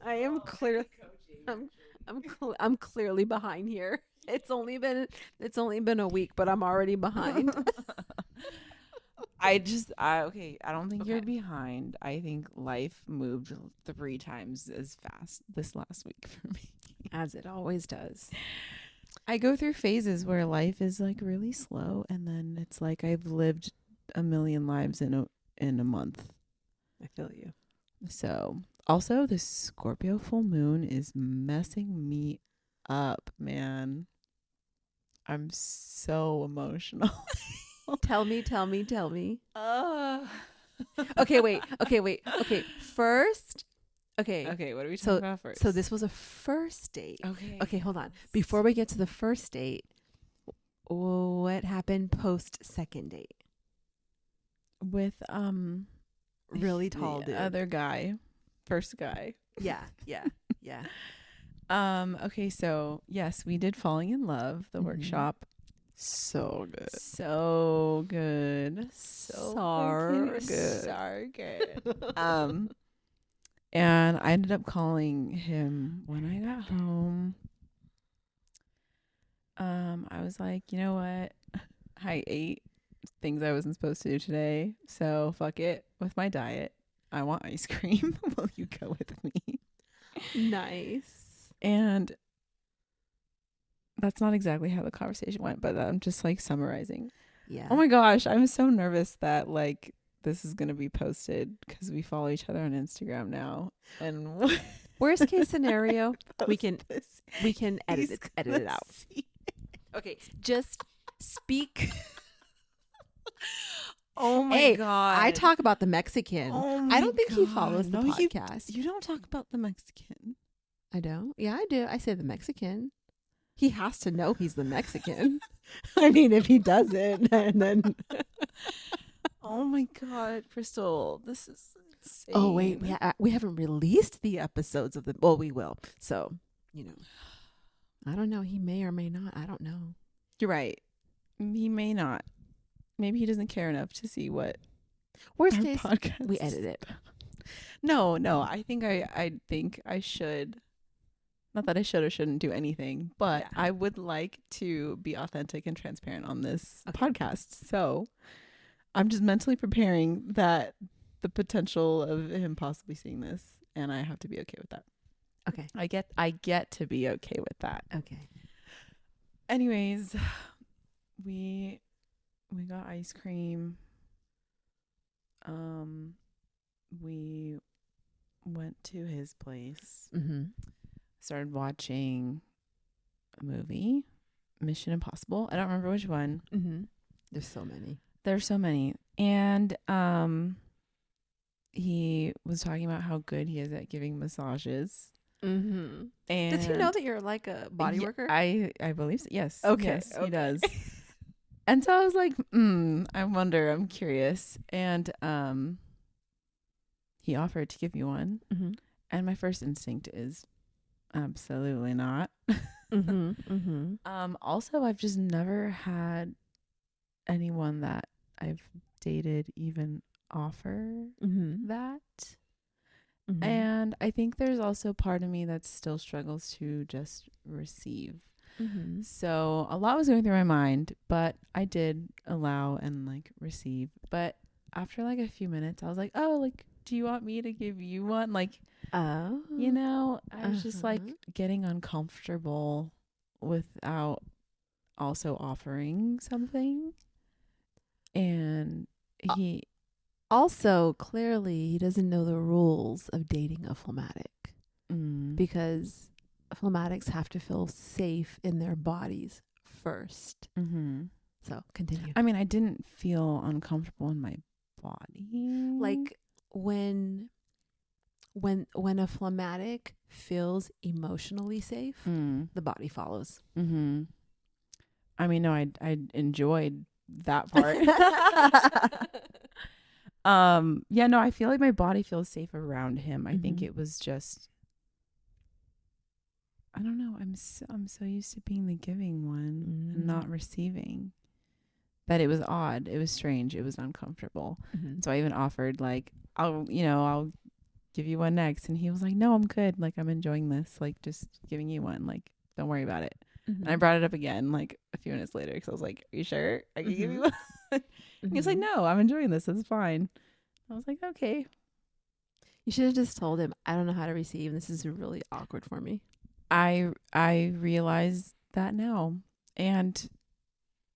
I am clear. I'm clearly behind here. It's only been a week, but I'm already behind. Okay, I don't think you're Okay. behind. I think life moved 3 times as fast this last week for me. As it always does. I go through phases where life is like really slow, and then it's like I've lived a million lives in a month. I feel you. So, also the Scorpio full moon is messing me up, man. I'm so emotional. Tell me, tell me, tell me. Uh. Okay, wait. Okay, wait. Okay, first. Okay. Okay, what are we talking So about first? so this was a first date. Okay. Okay, hold on. Before we get to the first date, what happened post second date? With Really tall the dude. other guy, first guy. Yeah, yeah, yeah. Okay, so yes, we did Falling in Love, the Mhm. workshop. So good. So good. So So good. So good. And I ended up calling him when I got home. I was like, you know what? I ate things I wasn't supposed to do today, so fuck it with my diet. I want ice cream. Will you go with me? Nice. And that's not exactly how the conversation went, but I'm just like summarizing. Yeah. Oh my gosh, I'm so nervous that like this is going to be posted because we follow each other on Instagram now. And Worst case scenario, we can this. edit it out. Okay, just speak. Oh my Hey, god. I talk about the Mexican. Oh I don't think he God. follows the No, you- podcast. You don't talk about the Mexican. I don't. Yeah, I do. I say the Mexican. He has to know he's the Mexican. I mean, if he doesn't, and then. Oh my god, Crystal, this is insane. Oh wait, we haven't released the episodes of the. Well, we will. So, I don't know. He may or may not. I don't know. You're right. He may not. Maybe he doesn't care enough to see what Worst our case, podcast. we edit it. No. I think I should. Not that I should or shouldn't do anything, but Yeah. I would like to be authentic and transparent on this Okay. podcast. So I'm just mentally preparing that the potential of him possibly seeing this, and I have to be okay with that. Okay. I get to be okay with that. Okay. Anyways, we got ice cream. We went to his place. Mm-hmm. Started watching a movie, Mission Impossible. I don't remember which one. Mm-hmm. There's so many. There's so many. And he was talking about how good he is at giving massages. Mm-hmm. And Does he know that you're like a body worker? I believe so. Yes. Okay, Yes, okay. he does. And so I was like, I wonder, I'm curious. And he offered to give me one. Mm-hmm. And my first instinct is absolutely not. Mm-hmm. Mm-hmm. Also, I've just never had anyone that I've dated even offer Mm-hmm. that. Mm-hmm. And I think there's also part of me that still struggles to just receive. Mm-hmm. So a lot was going through my mind, but I did allow and like receive. But after like a few minutes, I was like, oh, like, do you want me to give you one? Like, Oh. I was just like getting uncomfortable without also offering something. And he Also, clearly, he doesn't know the rules of dating a phlegmatic because phlegmatics have to feel safe in their bodies first. Mm-hmm. So, continue. I mean, I didn't feel uncomfortable in my body. Like when a phlegmatic feels emotionally safe, the body follows. Mm-hmm. I mean, no, I enjoyed that part. Yeah, no, I feel like my body feels safe around him. I think it was just, I don't know. I'm so used to being the giving one and not receiving. That it was odd. It was strange. It was uncomfortable. Mm-hmm. So I even offered like, I'll give you one next. And he was like, no, I'm good. Like, I'm enjoying this. Like, just giving you one. Like, don't worry about it. And I brought it up again, like, a few minutes later, because I was like, are you sure I can give you one? He was like, no, I'm enjoying this. It's fine. I was like, okay. You should have just told him, I don't know how to receive. This is really awkward for me. I realize that now. And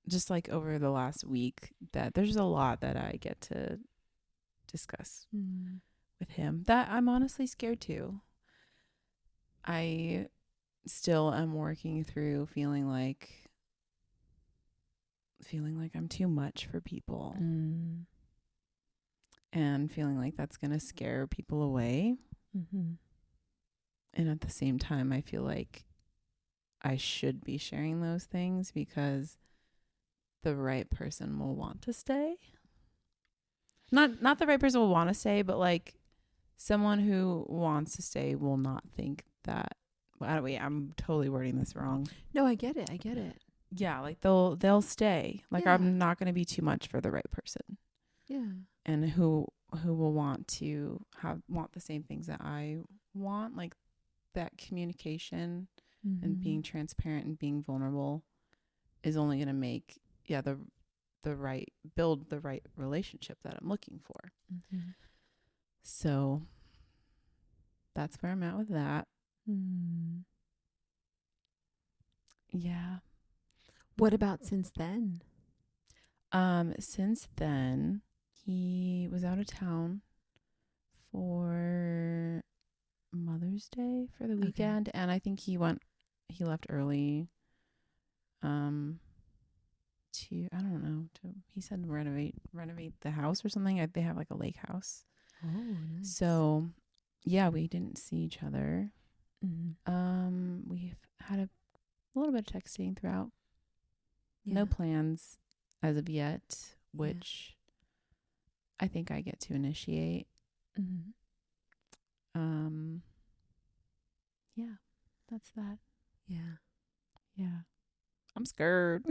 just like over the last week, that there's a lot that I get to discuss with him that I'm honestly scared to. I still am working through feeling like I'm too much for people. And feeling like that's going to scare people away. And at the same time, I feel like I should be sharing those things because the right person will want to stay. Not the right person will want to stay, but like someone who wants to stay will not think that. Wait, I'm totally wording this wrong. No, I get it. Yeah, like they'll stay. Like I'm not going to be too much for the right person. Yeah. And who will want the same things that I want, like that communication and being transparent and being vulnerable is only going to make build the right relationship that I'm looking for. So that's where I'm at with that. Yeah. What about since then? Since then, he was out of town for Mother's Day for the weekend, and I think he left early. He said renovate the house or something. They have like a lake house. Oh, nice. So, yeah, we didn't see each other. We've had a little bit of texting throughout. No plans as of yet, which I think I get to initiate. Yeah, that's that. Yeah. I'm scared.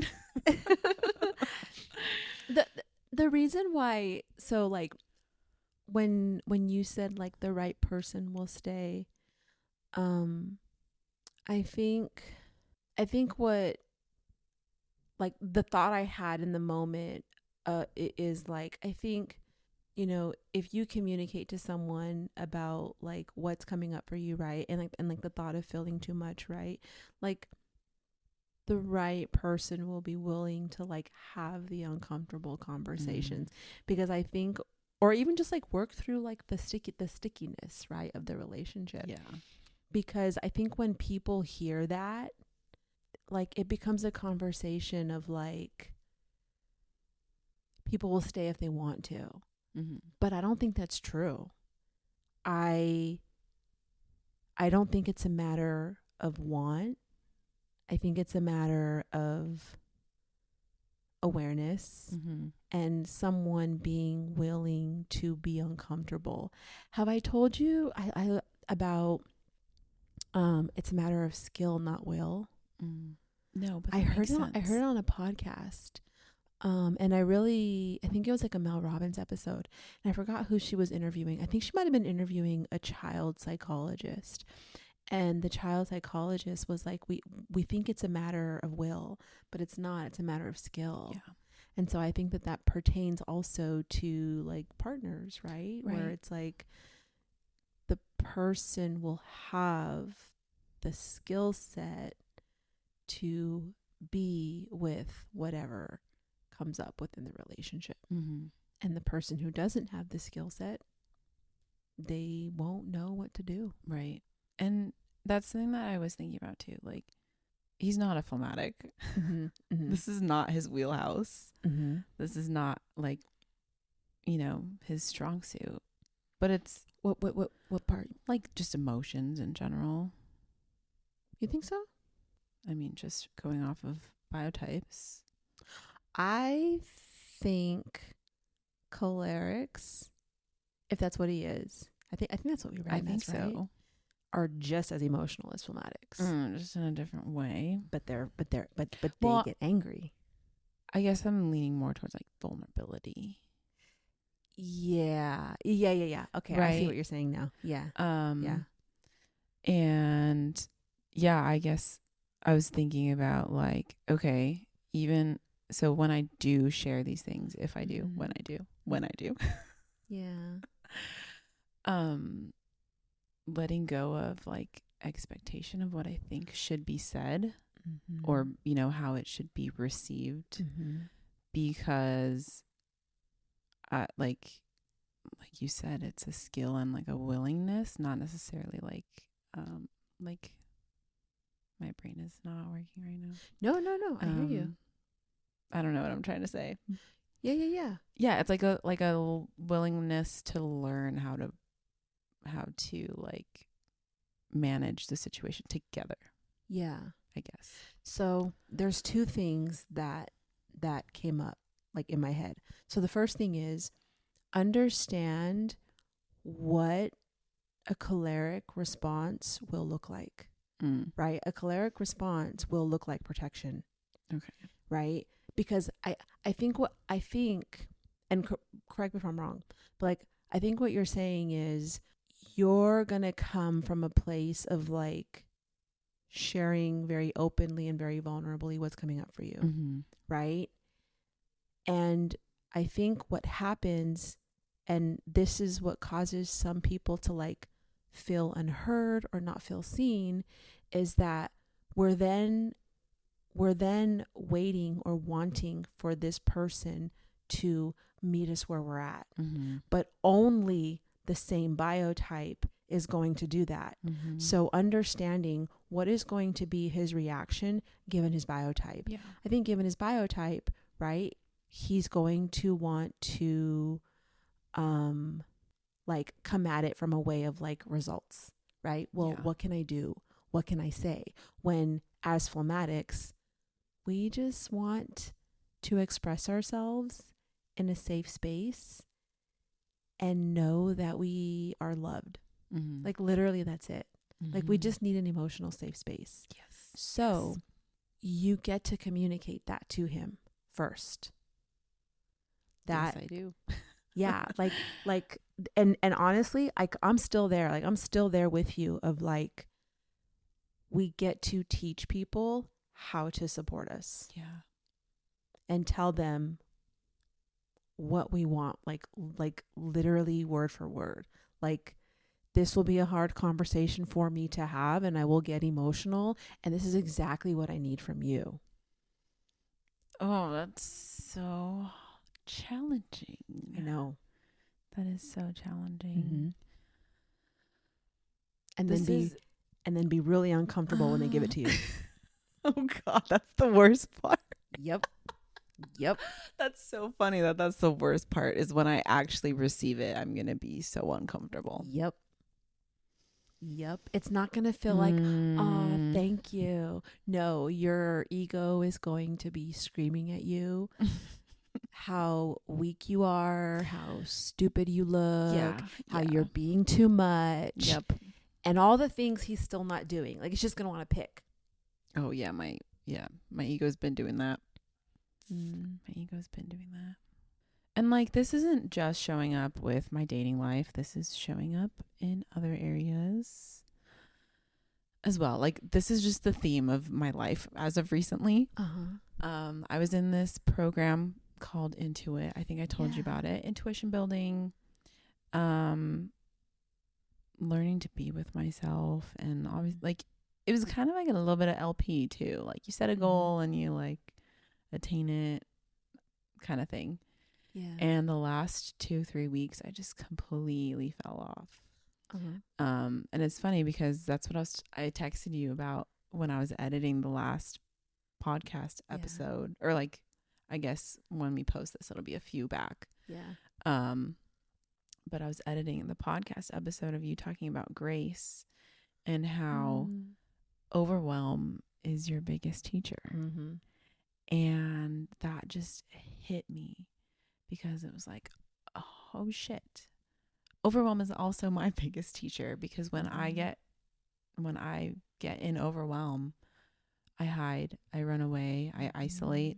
The reason why, so like when you said like the right person will stay, I think what, like the thought I had in the moment is like, I think, you know, if you communicate to someone about like what's coming up for you, right, and like the thought of feeling too much, right, like the right person will be willing to like have the uncomfortable conversations, because I think, or even just like work through like the stickiness, right, of the relationship. Because I think when people hear that, like it becomes a conversation of like, people will stay if they want to. But I don't think that's true. I don't think it's a matter of want. I think it's a matter of awareness and someone being willing to be uncomfortable. Have I told you I about it's a matter of skill, not will? No, but I heard it on a podcast. And I think it was like a Mel Robbins episode, and I forgot who she was interviewing. I think she might have been interviewing a child psychologist, and the child psychologist was like, we think it's a matter of will, but it's not. It's a matter of skill. And so I think that pertains also to like partners, right? Where it's like the person will have the skill set to be with whatever comes up within the relationship. And the person who doesn't have the skill set, they won't know what to do. Right. And that's something that I was thinking about too. Like, he's not a phlegmatic. This is not his wheelhouse. This is not like, you know, his strong suit. But it's what part? Like just emotions in general. You think so? I mean, just going off of Biotypes. I think cholerics, if that's what he is, I think that's what we read. I think so. Right? Are just as emotional as phlegmatics, just in a different way. But they get angry. I guess I'm leaning more towards like vulnerability. Yeah. Okay, I see what right? you're saying now. Yeah. Yeah. Um, and yeah, I guess I was thinking about like, okay, even so when I do share these things, if I do, Mm-hmm. when I do, Yeah. um, letting go of like expectation of what I think should be said Mm-hmm. or, you know, how it should be received Mm-hmm. because like you said, it's a skill and like a willingness, not necessarily like my brain is not working right now. No. I hear you. I don't know what I'm trying to say. Yeah. Yeah, it's like a willingness to learn how to like manage the situation together, Yeah. I guess. So there's two things that came up like in my head. So the first thing is understand what a choleric response will look like, Mm. right? A choleric response will look like protection, Okay. right? Because I think, and correct me if I'm wrong, but like I think what you're saying is you're gonna come from a place of like sharing very openly and very vulnerably what's coming up for you, Mm-hmm. right? And I think what happens, and this is what causes some people to like feel unheard or not feel seen, is that we're then we're then waiting or wanting for this person to meet us where we're at. Mm-hmm. But only the same biotype is going to do that. Mm-hmm. So understanding what is going to be his reaction given his biotype. Yeah. I think given his biotype, right, he's going to want to like come at it from a way of like results, right? Well, Yeah. what can I do? What can I say? When as phlegmatics, we just want to express ourselves in a safe space and know that we are loved. Mm-hmm. Like literally that's it. Mm-hmm. Like we just need an emotional safe space. Yes. So you get to communicate that to him first. That yes, I do. yeah, like and honestly, I'm still there. Like I'm still there with you of like we get to teach people how to support us Yeah. and tell them what we want, like literally word for word. Like this will be a hard conversation for me to have and I will get emotional and this is exactly what I need from you. Oh, that's so challenging. I know. That is so challenging. Mm-hmm. And This is then be really uncomfortable when they give it to you. oh god, that's the worst part. Yep. Yep. That's so funny that's the worst part is when I actually receive it. I'm gonna be so uncomfortable. Yep. It's not going to feel like, oh, thank you. No, your ego is going to be screaming at you how weak you are, how stupid you look, how you're being too much. Yep. And all the things he's still not doing. Like, it's just going to want to pick. Oh yeah, my ego's been doing that. My ego's been doing that. And like this isn't just showing up with my dating life. This is showing up in other areas as well. Like this is just the theme of my life as of recently. I was in this program called Intuit. I think I told you about it. Intuition building. Learning to be with myself, and obviously like it was kind of like a little bit of LP too. Like you set a goal and you like attain it kind of thing. Yeah. And the last 2-3 weeks I just completely fell off. And it's funny because that's what I texted you about when I was editing the last podcast episode, or like I guess when we post this it'll be a few back. But I was editing the podcast episode of you talking about grace and how overwhelm is your biggest teacher. And that just hit me because it was like, oh shit. Overwhelm is also my biggest teacher because when I get in overwhelm, I hide, I run away, I isolate,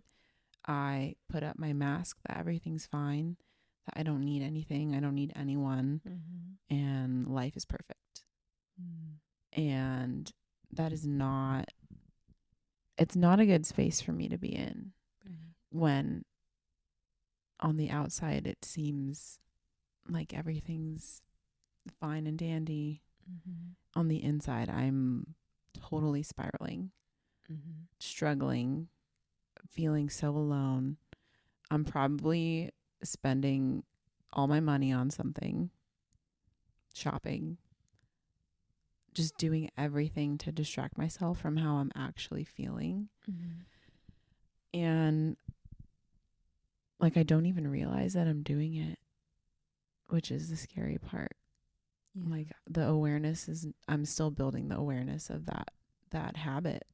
I put up my mask that everything's fine, that I don't need anything, I don't need anyone, and life is perfect. And that is not, it's not a good space for me to be in when on the outside it seems like everything's fine and dandy. On the inside, I'm totally spiraling, struggling, feeling so alone. I'm probably spending all my money on something, shopping, just doing everything to distract myself from how I'm actually feeling. And like, I don't even realize that I'm doing it, which is the scary part. Like, the awareness is, I'm still building the awareness of that habit.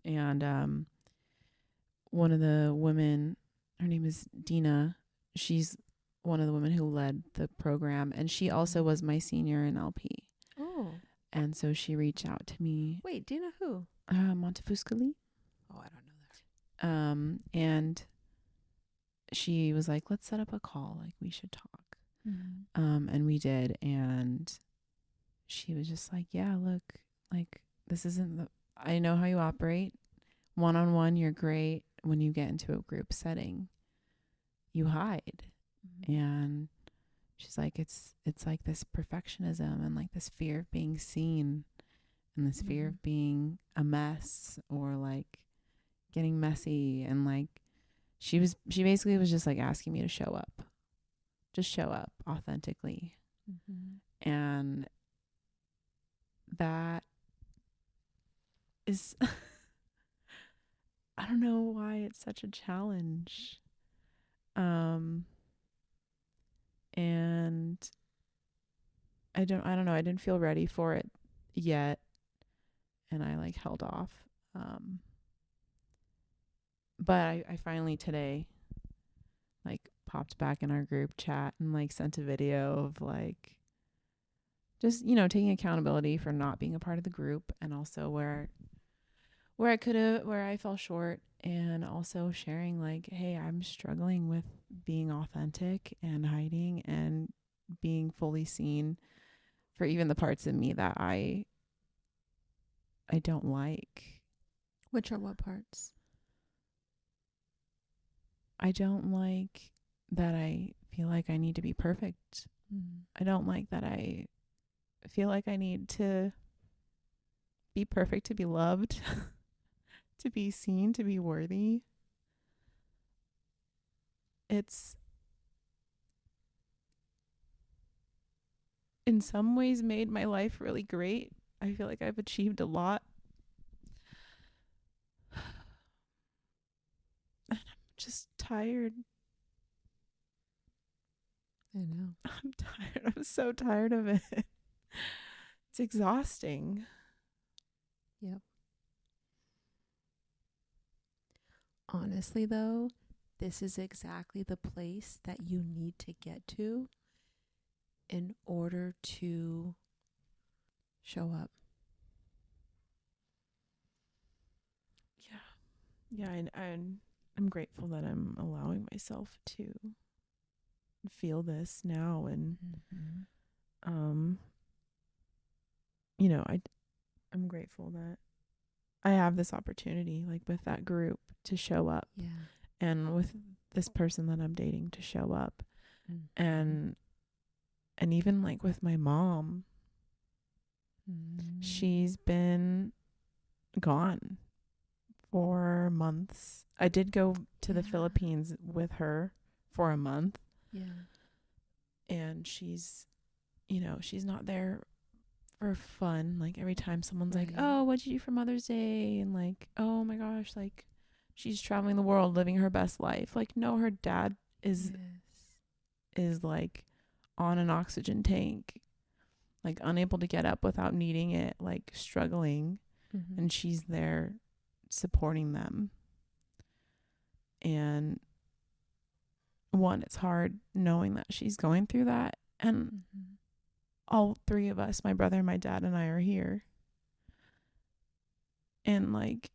And one of the women, her name is Dina, she's one of the women who led the program, and she also was my senior in LP. Oh. And so she reached out to me. Wait, Dina who? Montefuscali. Oh, I don't know that. And she was like, let's set up a call. Like, we should talk. And we did. And she was just like, yeah, look, like, this isn't the, I know how you operate. One-on-one, you're great. When you get into a group setting, you hide. And she's like, it's like this perfectionism and like this fear of being seen and this fear of being a mess or like getting messy. And like, she basically was just like asking me to show up authentically. And that is, I don't know why it's such a challenge. And I don't know. I didn't feel ready for it yet. And I like held off. But I finally today like popped back in our group chat and like sent a video of like just, taking accountability for not being a part of the group, and also where I fell short, and also sharing like, hey, I'm struggling with being authentic and hiding and being fully seen for even the parts of me that I don't like. Which are what parts? I don't like that I feel like I need to be perfect. I don't like that I feel like I need to be perfect to be loved, to be seen, to be worthy. It's in some ways made my life really great. I feel like I've achieved a lot. And I'm just tired. I know. I'm tired. I'm so tired of it. It's exhausting. Yep. Honestly, though, this is exactly the place that you need to get to in order to show up. Yeah, and I'm grateful that I'm allowing myself to feel this now. And I'm grateful that I have this opportunity, like with that group, to show up. Yeah. And with this person that I'm dating, to show up. And even like with my mom, she's been gone for months. I did go to the Philippines with her for a month. Yeah. And she's not there for fun. Like, every time someone's like, oh, what'd you do for Mother's Day? And like, oh my gosh, like, she's traveling the world living her best life. Like, no, her dad is like on an oxygen tank, like unable to get up without needing it, like struggling. And she's there supporting them. And one, it's hard knowing that she's going through that. And all three of us, my brother, my dad, and I, are here. And like,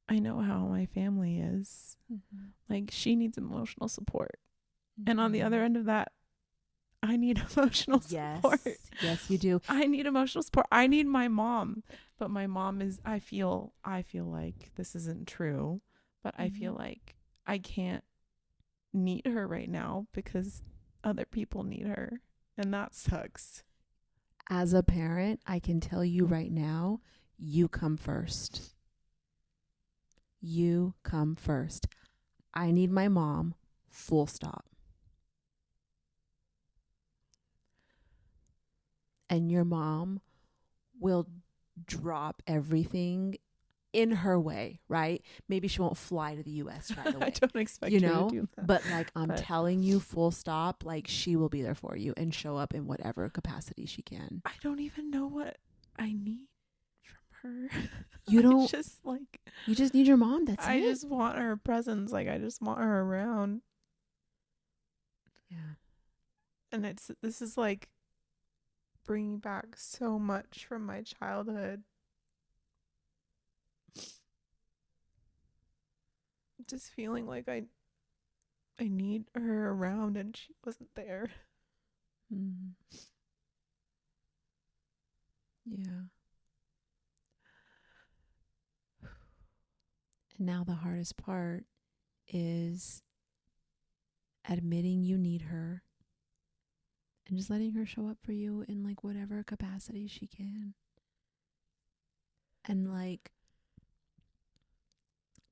I know how my family is. Mm-hmm. Like, she needs emotional support. Mm-hmm. And on the other end of that, I need emotional support. Yes, you do. I need emotional support. I need my mom. But my mom is, I feel like this isn't true, but I feel like I can't need her right now because other people need her. And that sucks. As a parent, I can tell you right now, you come first. You come first. I need my mom, full stop. And your mom will drop everything in her way, right? Maybe she won't fly to the US right away. I don't expect you her know, to do that. but like I'm telling you, full stop, like she will be there for you and show up in whatever capacity she can. I don't even know what I need from her. You don't just like, you just need your mom. That's I it. just want her presence. Like, I just want her around. Yeah. And this is like bringing back so much from my childhood. Just feeling like I need her around and she wasn't there. Mm. Yeah. And now the hardest part is admitting you need her and just letting her show up for you in like whatever capacity she can. And like,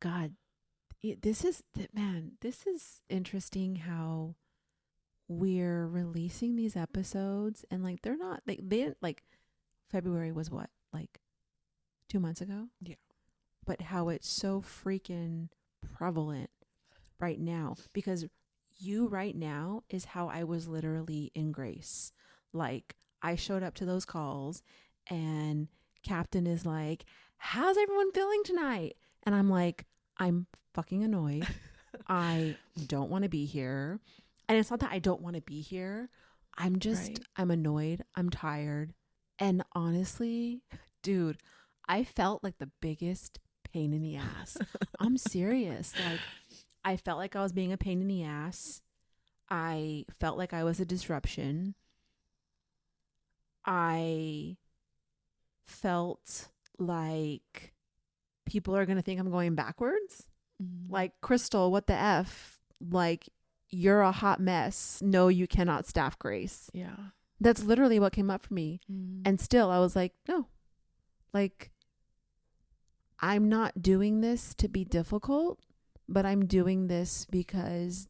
God, this is interesting how we're releasing these episodes and like they're not like they didn't like February was what, like 2 months ago? Yeah. But how it's so freaking prevalent right now, because you right now is how I was literally in Grace. Like I showed up to those calls and Captain is like, how's everyone feeling tonight? And I'm like, I'm fucking annoyed. I don't want to be here. And it's not that I don't want to be here. I'm just, Right. I'm annoyed. I'm tired. And honestly, dude, I felt like the biggest pain in the ass. I'm serious. Like, I felt like I was being a pain in the ass. I felt like I was a disruption. I felt like people are going to think I'm going backwards. Like, Krystal, what the F? Like, you're a hot mess. No, you cannot staff Grace. Yeah. That's literally what came up for me. And still, I was like, no. Like, I'm not doing this to be difficult, but I'm doing this because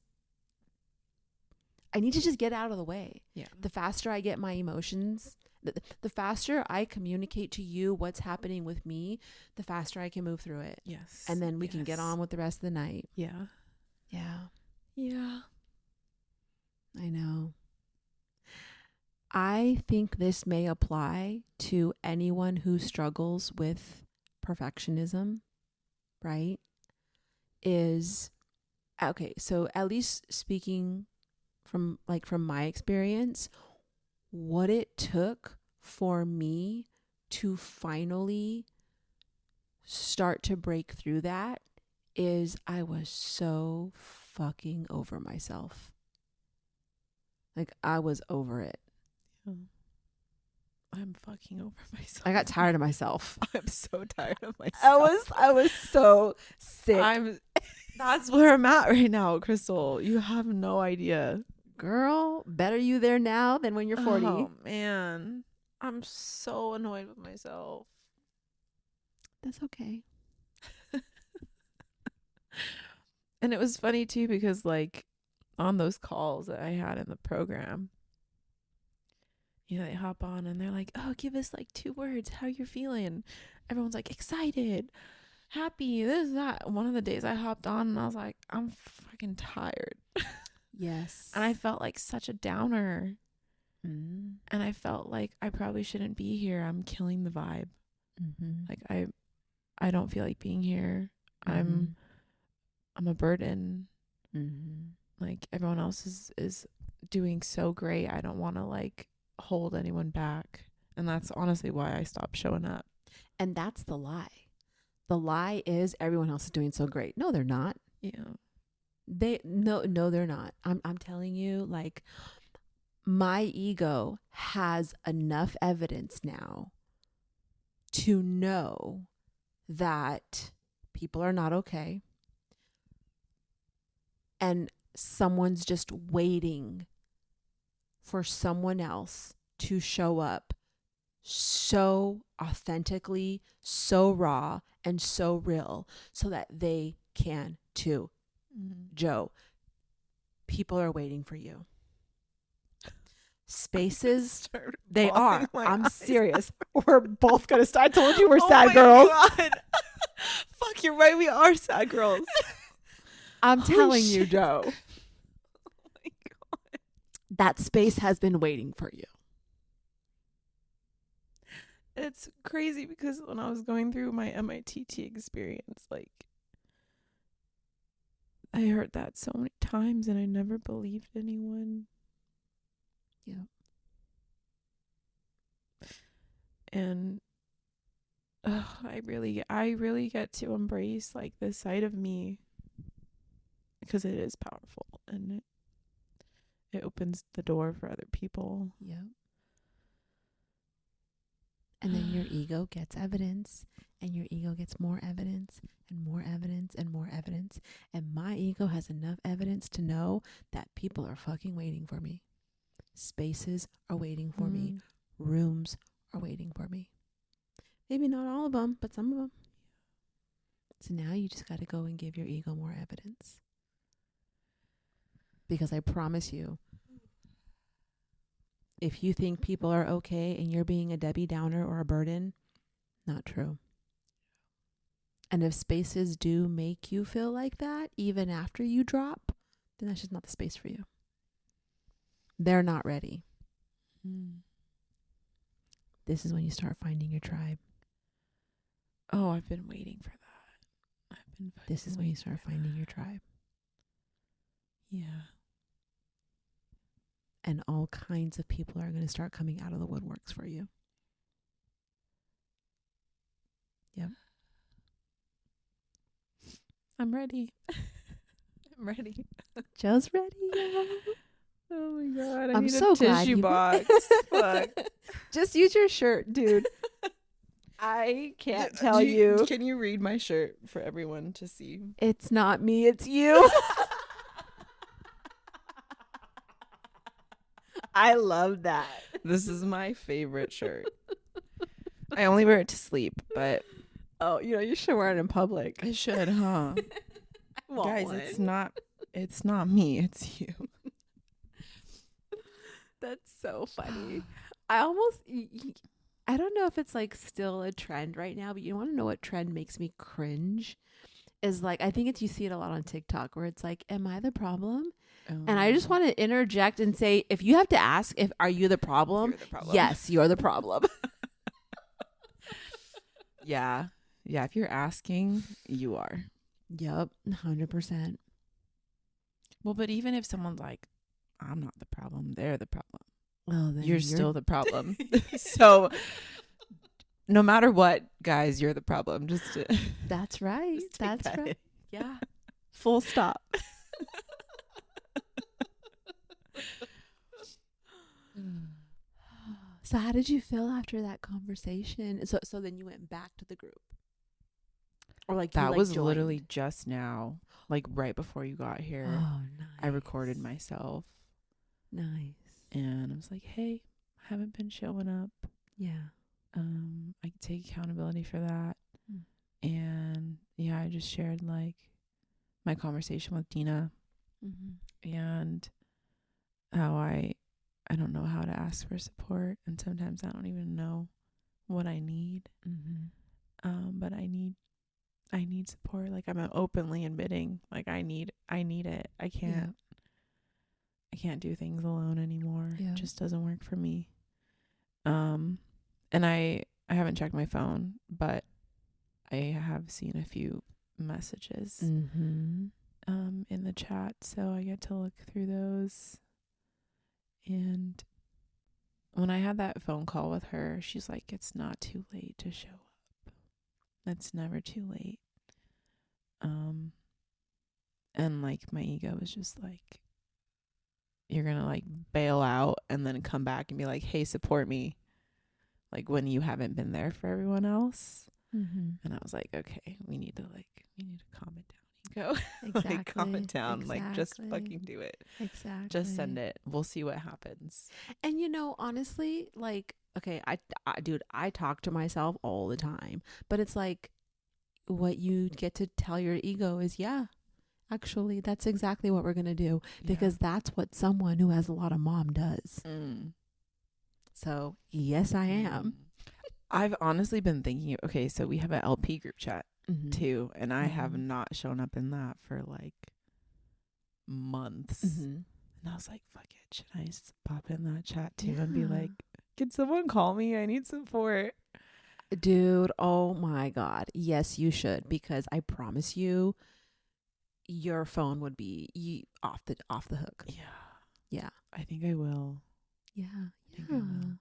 I need to just get out of the way. Yeah. The faster I get my emotions, the faster I communicate to you what's happening with me, the faster I can move through it. Yes. And then we can get on with the rest of the night. Yeah. Yeah. Yeah. I know. I think this may apply to anyone who struggles with perfectionism, right? Okay, so at least speaking from my experience, what it took for me to finally start to break through that is I was so fucking over myself. Like, I was over it. I'm fucking over myself. I got tired of myself. I'm so tired of myself. I was so sick. That's where I'm at right now, Krystal. You have no idea. Girl, better you there now than when you're 40. Oh, man. I'm so annoyed with myself. That's okay. And it was funny, too, because, like, on those calls that I had in the program, you know, they hop on and they're like, oh, give us, like, 2 words, how you're feeling. Everyone's, like, excited, happy, this, that. One of the days I hopped on and I was like, I'm fucking tired. Yes. And I felt like such a downer. Mm-hmm. And I felt like I probably shouldn't be here. I'm killing the vibe. Mm-hmm. Like, I don't feel like being here. Mm-hmm. I'm a burden. Mm-hmm. Like, everyone else is doing so great. I don't want to, like, hold anyone back. And that's honestly why I stopped showing up. And that's the lie. The lie is everyone else is doing so great. No, they're not. Yeah. No, they're not. I'm telling you, like, my ego has enough evidence now to know that people are not okay, and someone's just waiting for someone else to show up so authentically, so raw, and so real so that they can too. Joe, people are waiting for you. Spaces, they are. I'm serious. We're both gonna start. I told you we're sad girls. God. Fuck, you're right. We are sad girls. I'm Holy telling you, shit. Joe. Oh my God. That space has been waiting for you. It's crazy because when I was going through my MITT experience, like, I heard that so many times and I never believed anyone. Yeah. And I really get to embrace like this side of me because it is powerful and it opens the door for other people. Yeah. And then your ego gets evidence, and your ego gets more evidence and more evidence and more evidence. And my ego has enough evidence to know that people are fucking waiting for me. Spaces are waiting for me. Rooms are waiting for me. Maybe not all of them, but some of them. So now you just got to go and give your ego more evidence. Because I promise you, if you think people are okay and you're being a Debbie Downer or a burden, not true. And if spaces do make you feel like that, even after you drop, then that's just not the space for you. They're not ready. This is when you start finding your tribe. Oh, I've been waiting for that. This is when you start finding your tribe. Yeah. And all kinds of people are going to start coming out of the woodworks for you. Yep. I'm ready. I'm ready. Joe's ready. Yeah. Oh my God. I I'm need so a glad tissue you box. Fuck. Just use your shirt, dude. I can't tell you. Can you read my shirt for everyone to see? It's not me, it's you. I love that. This is my favorite shirt. I only wear it to sleep, but Oh, you should wear it in public. I should, huh? Guys, it's not me, it's you. That's so funny. I don't know if it's like still a trend right now, but you want to know what trend makes me cringe? Is like, I think you see it a lot on TikTok where it's like, am I the problem? And I just want to interject and say, if you have to ask, are you the problem? You're the problem. Yes, you're the problem. Yeah. Yeah, if you're asking, you are. Yep, 100%. Well, but even if someone's like, I'm not the problem, they're the problem. Well, then You're still the problem. So no matter what, guys, you're the problem. That's right. Just take That's that right. in. Yeah. Full stop. So how did you feel after that conversation? So then you went back to the group? Or like that you, was joined? literally just now, like right before you got here. Oh, nice. I recorded myself. Nice. And I was like, hey, I haven't been showing up. Yeah. I can take accountability for that. And yeah, I just shared like my conversation with Dina and how I don't know how to ask for support, and sometimes I don't even know what I need. But I need support. Like, I'm openly admitting, like, I need it. I can't do things alone anymore. Yeah. It just doesn't work for me. And I haven't checked my phone, but I have seen a few messages in the chat, so I get to look through those. And when I had that phone call with her, she's like, it's not too late to show up. It's never too late. And like my ego was just like, you're gonna like bail out and then come back and be like, hey, support me, like when you haven't been there for everyone else. And I was like, okay, we need to calm it down, ego. Exactly. Like calm it down. Exactly. Like just fucking do it. Exactly. Just send it. We'll see what happens. And honestly, like, okay, dude, I talk to myself all the time, but it's like what you get to tell your ego is, yeah, actually, that's exactly what we're going to do, because that's what someone who has a lot of mom does. So, yes, I am. I've honestly been thinking, okay, so we have an LP group chat too, and I have not shown up in that for like months. And I was like, fuck it, should I just pop in that chat too and be like, can someone call me? I need support. Dude, oh my God. Yes, you should, because I promise you, your phone would be off the hook. Yeah. Yeah. I think I will. Yeah. I think I will.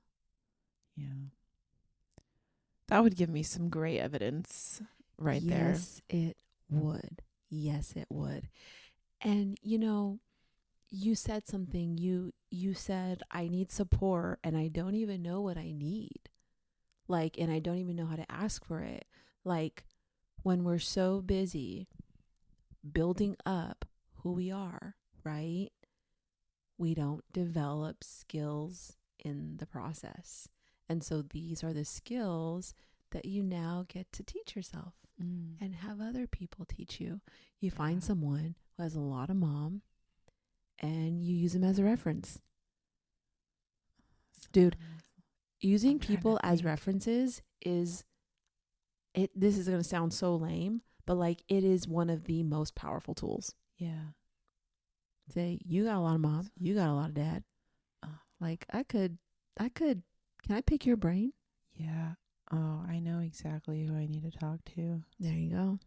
Yeah. That would give me some great evidence right there. Yes, it would. Yes, it would. And you said something. You said, I need support and I don't even know what I need. Like, and I don't even know how to ask for it. Like, when we're so busy building up who we are, right? We don't develop skills in the process. And so these are the skills that you now get to teach yourself and have other people teach you. You find someone who has a lot of mom and you use them as a reference. Dude, using people as references this is going to sound so lame, but like it is one of the most powerful tools. Yeah. Say, you got a lot of mom, you got a lot of dad. Like can I pick your brain? Yeah. Oh, I know exactly who I need to talk to. There you go.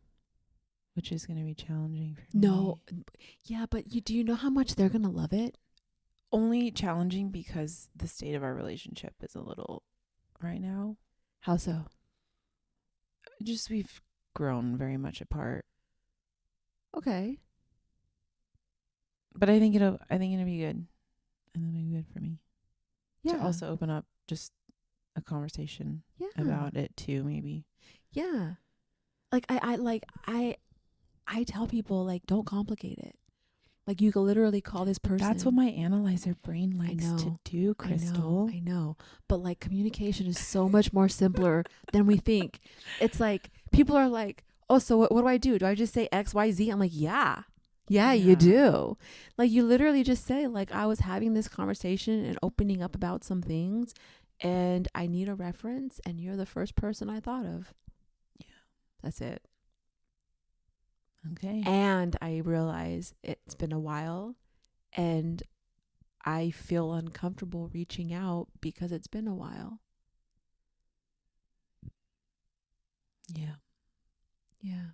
Which is going to be challenging for me. No. Yeah, but do you know how much they're going to love it? Only challenging because the state of our relationship is a little right now. How so? Just we've grown very much apart. Okay. But I think it'll be good. And it'll be good for me. Yeah. To also open up just a conversation about it too, maybe. Yeah. Like I tell people, like, don't complicate it. Like, you can literally call this person. That's what my analyzer brain likes to do, Krystal. I know. But like, communication is so much more simpler than we think. It's like, people are like, oh, so what do I do? Do I just say X, Y, Z? I'm like, yeah, you do. Like, you literally just say, like, I was having this conversation and opening up about some things and I need a reference and you're the first person I thought of. Yeah. That's it. Okay. And I realize it's been a while and I feel uncomfortable reaching out because it's been a while. Yeah. Yeah.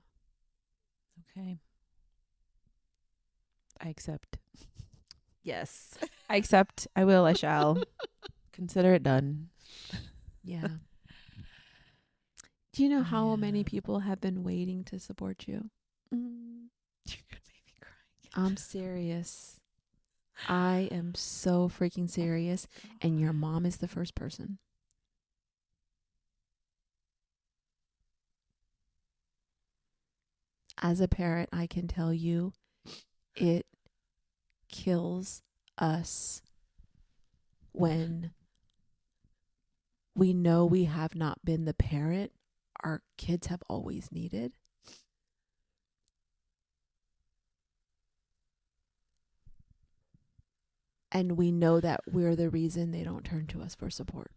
Okay. I accept. Yes. I accept. I will. I shall. Consider it done. Yeah. Do you know how many people have been waiting to support you? You're gonna make me cry. I'm serious. I am so freaking serious. And your mom is the first person. As a parent, I can tell you, it kills us when we know we have not been the parent our kids have always needed. And we know that we're the reason they don't turn to us for support.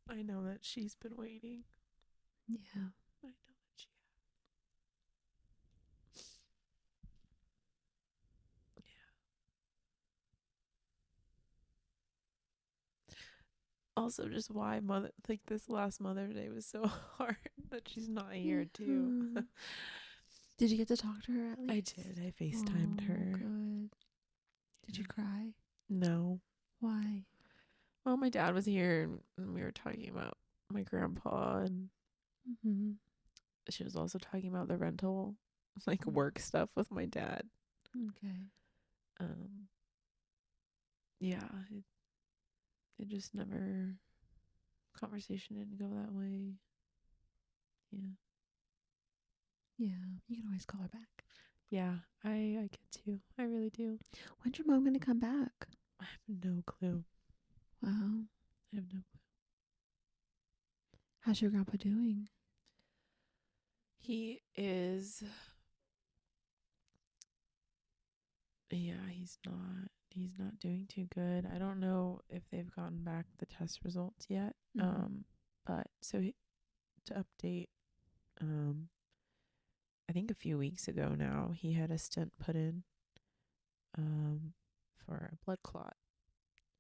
I know that she's been waiting. Yeah. I know that she also just why this last Mother's Day was so hard that she's not here too. Mhm. Did you get to talk to her at least? I did. I FaceTimed her. Good. Did you cry? No. Why? Well, my dad was here and we were talking about my grandpa, and Mm-hmm. she was also talking about the rental, like work stuff with my dad. Okay. Yeah, it just never, conversation didn't go that way. Yeah. Yeah, you can always call her back. Yeah, I get to. I really do. When's your mom gonna come back? I have no clue. Wow. I have no clue. How's your grandpa doing? He is, yeah, he's not doing too good. I don't know if they've gotten back the test results yet. But to update, I think a few weeks ago now, he had a stent put in for a blood clot.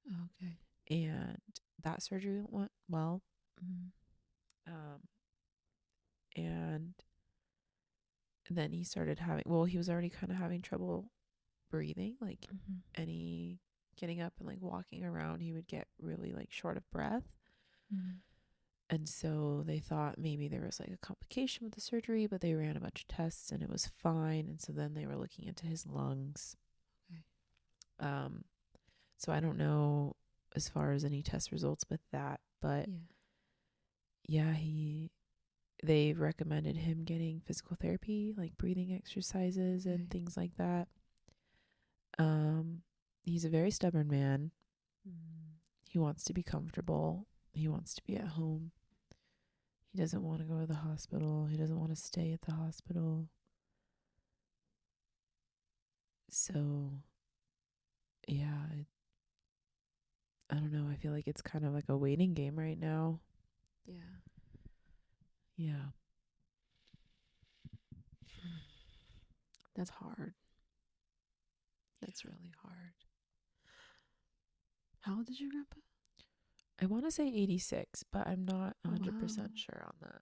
Okay. And that surgery went well. And then he started having, well, he was already kind of having trouble breathing, like any getting up and like walking around, he would get really like short of breath. And so they thought maybe there was like a complication with the surgery, but they ran a bunch of tests and it was fine. And so then they were looking into his lungs. Okay. So I don't know as far as any test results with that, but yeah, they recommended him getting physical therapy, like breathing exercises and things like that. He's a very stubborn man. He wants to be comfortable. He wants to be at home. He doesn't want to go to the hospital. He doesn't want to stay at the hospital. So, yeah, I don't know. I feel like it's kind of like a waiting game right now. Yeah. Yeah. That's hard. That's really hard. How old is your grandpa? I want to say 86, but I'm not 100% wow. sure on that.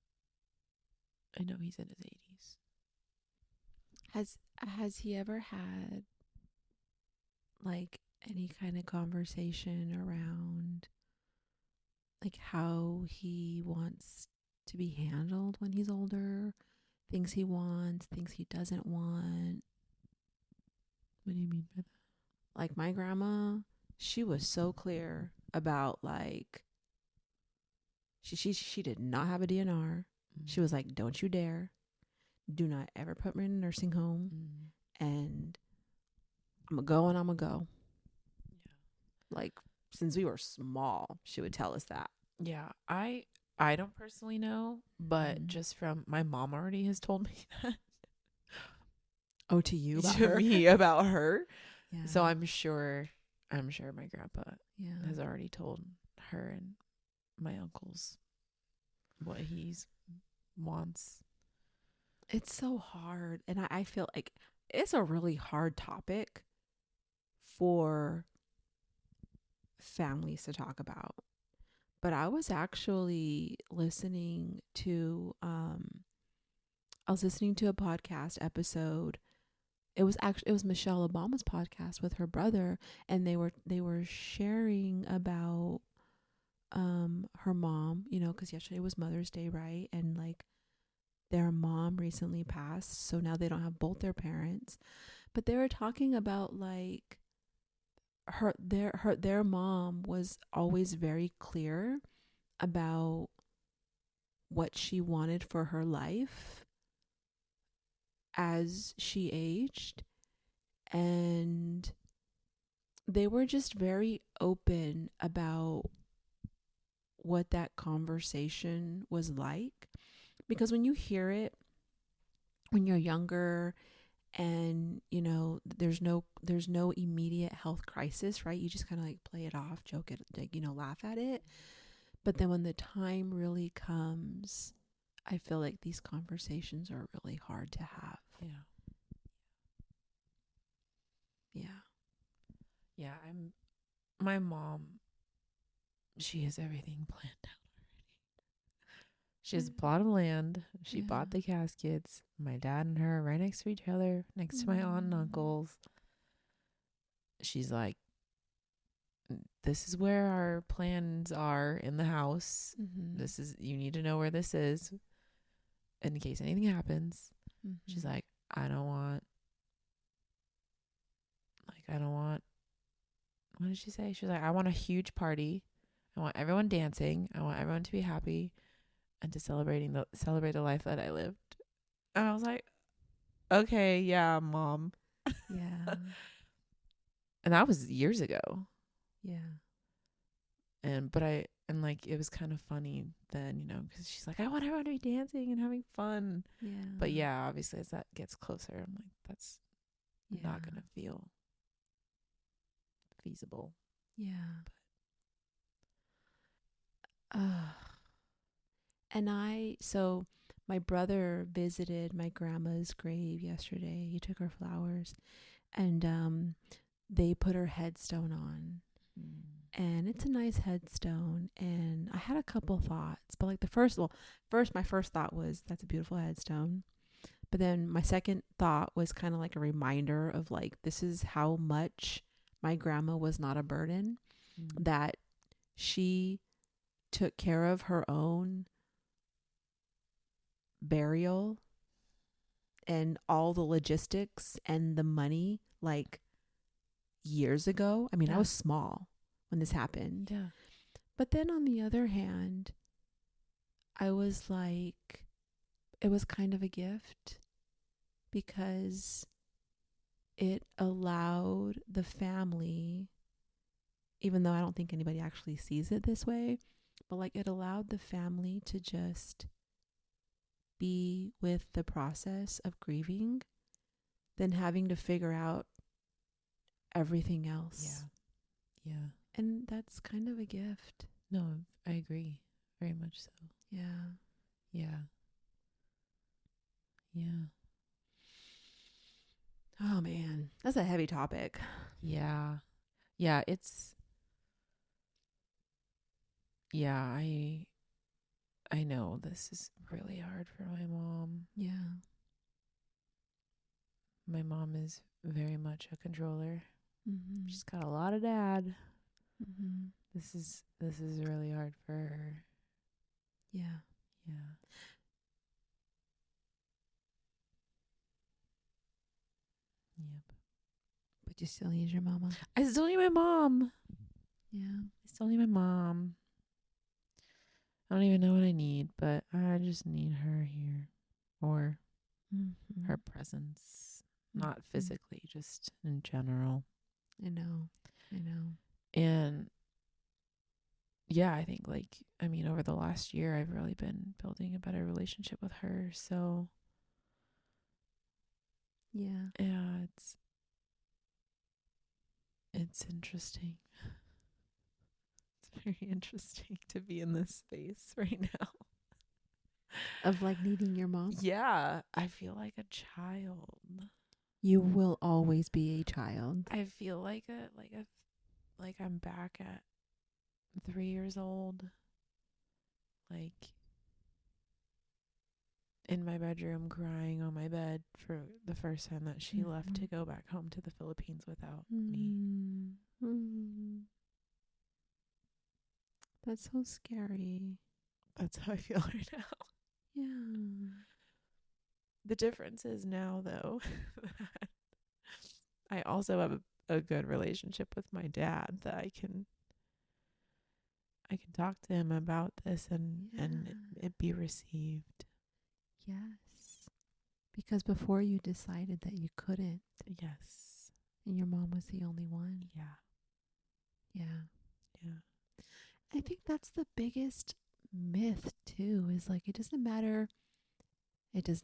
I know he's in his 80s. Has he ever had like any kind of conversation around like how he wants to be handled when he's older? Things he wants, things he doesn't want. What do you mean by that? Like my grandma, she was so clear about like she did not have a DNR. She was like, don't you dare. Do not ever put me in a nursing home. And I'm going to go and I'm going to go. Yeah. Like, since we were small, she would tell us that. Yeah. I don't personally know, but just from my mom already has told me that. Oh, to you about to her? me about her. Yeah. So I'm sure my grandpa has already told her and my uncles what he wants. It's so hard. And I feel like it's a really hard topic for families to talk about. But I was actually listening to a podcast episode. It was Michelle Obama's podcast with her brother, and they were sharing about her mom, you know, because yesterday was Mother's Day, right? And like their mom recently passed, so now they don't have both their parents. But they were talking about like their mom was always very clear about what she wanted for her life as she aged, and they were just very open about what that conversation was like, because when you hear it when you're younger and you know there's no immediate health crisis, right? You just kind of like play it off, joke it, like, you know, laugh at it. But then when the time really comes, I feel like these conversations are really hard to have. Yeah. My mom she has everything planned out. She has a Yeah. plot of land. She Yeah. bought the caskets. My dad and her are right next to each other, next to my aunt and uncles. She's like, this is where our plans are in the house. This is, you need to know where this is in case anything happens. She's like, I don't want, what did she say? She was like, I want a huge party. I want everyone dancing. I want everyone to be happy and to celebrate the life that I lived. And I was like, okay, yeah, Mom. Yeah. And that was years ago. Yeah. And like it was kind of funny then, because she's like, I want everyone to be dancing and having fun. Yeah. But yeah, obviously as that gets closer, I'm like, that's not gonna feel feasible. Yeah. So my brother visited my grandma's grave yesterday. He took her flowers, and they put her headstone on. And it's a nice headstone. And I had a couple thoughts, but like my first thought was, that's a beautiful headstone. But then my second thought was kind of like a reminder of like, this is how much my grandma was not a burden, that she took care of her own burial and all the logistics and the money like years ago. I mean, I was small when this happened. Yeah. But then on the other hand, I was like, it was kind of a gift because it allowed the family, even though I don't think anybody actually sees it this way, but like it allowed the family to just be with the process of grieving than having to figure out everything else. Yeah. Yeah. And that's kind of a gift. No, I agree. Very much so. Yeah. Yeah. Yeah. Oh man, that's a heavy topic. Yeah. Yeah, I know this is really hard for my mom. Yeah. My mom is very much a controller. Mm-hmm. She's got a lot of dad. Mm-hmm. This is really hard for her. Yeah. Yeah. Yep. But you still need your mama. I still need my mom. Yeah. I still need my mom. I don't even know what I need, but I just need her here. Or her presence. Not physically, just in general. I know. And yeah, I think over the last year, I've really been building a better relationship with her. So yeah, it's interesting. It's very interesting to be in this space right now. Of like needing your mom. Yeah, I feel like a child. You will always be a child. I feel like I'm back at 3 years old. Like in my bedroom crying on my bed for the first time that she left to go back home to the Philippines without me. That's so scary. That's how I feel right now. Yeah. The difference is now, though, that I also have a good relationship with my dad, that I can talk to him about this and it be received. Yes. Because before you decided that you couldn't. Yes. And your mom was the only one. Yeah. Yeah. Yeah. I think that's the biggest myth too, is like, it does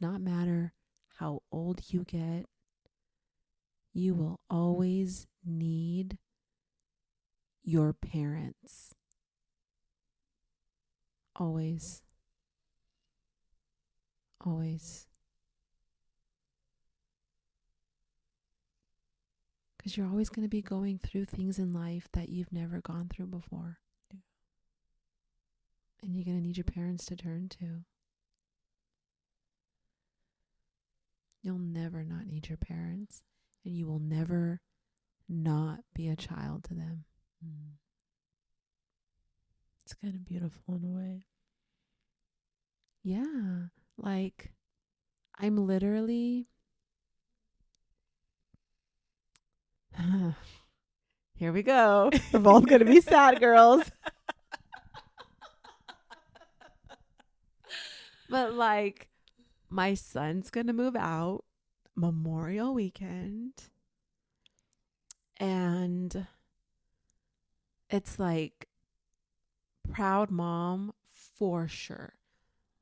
not matter how old you get. You will always need your parents. Always. Always. Because you're always going to be going through things in life that you've never gone through before. Yeah. And you're going to need your parents to turn to. You'll never not need your parents, and you will never not be a child to them. It's kind of beautiful in a way. Yeah. Like, I'm literally... Here we go. We're both going to be sad girls. But like, my son's going to move out Memorial weekend. And it's like, proud mom for sure.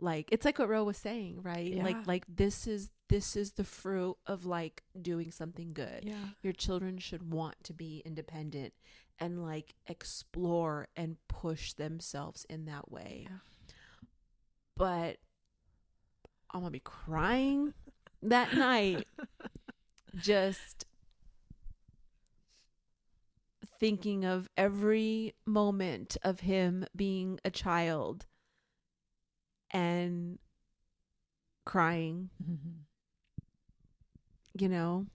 Like, it's like what Ro was saying, right? Yeah. Like this is the fruit of like doing something good. Yeah. Your children should want to be independent and like explore and push themselves in that way. Yeah. But I'm gonna be crying that night, just thinking of every moment of him being a child and crying. You know,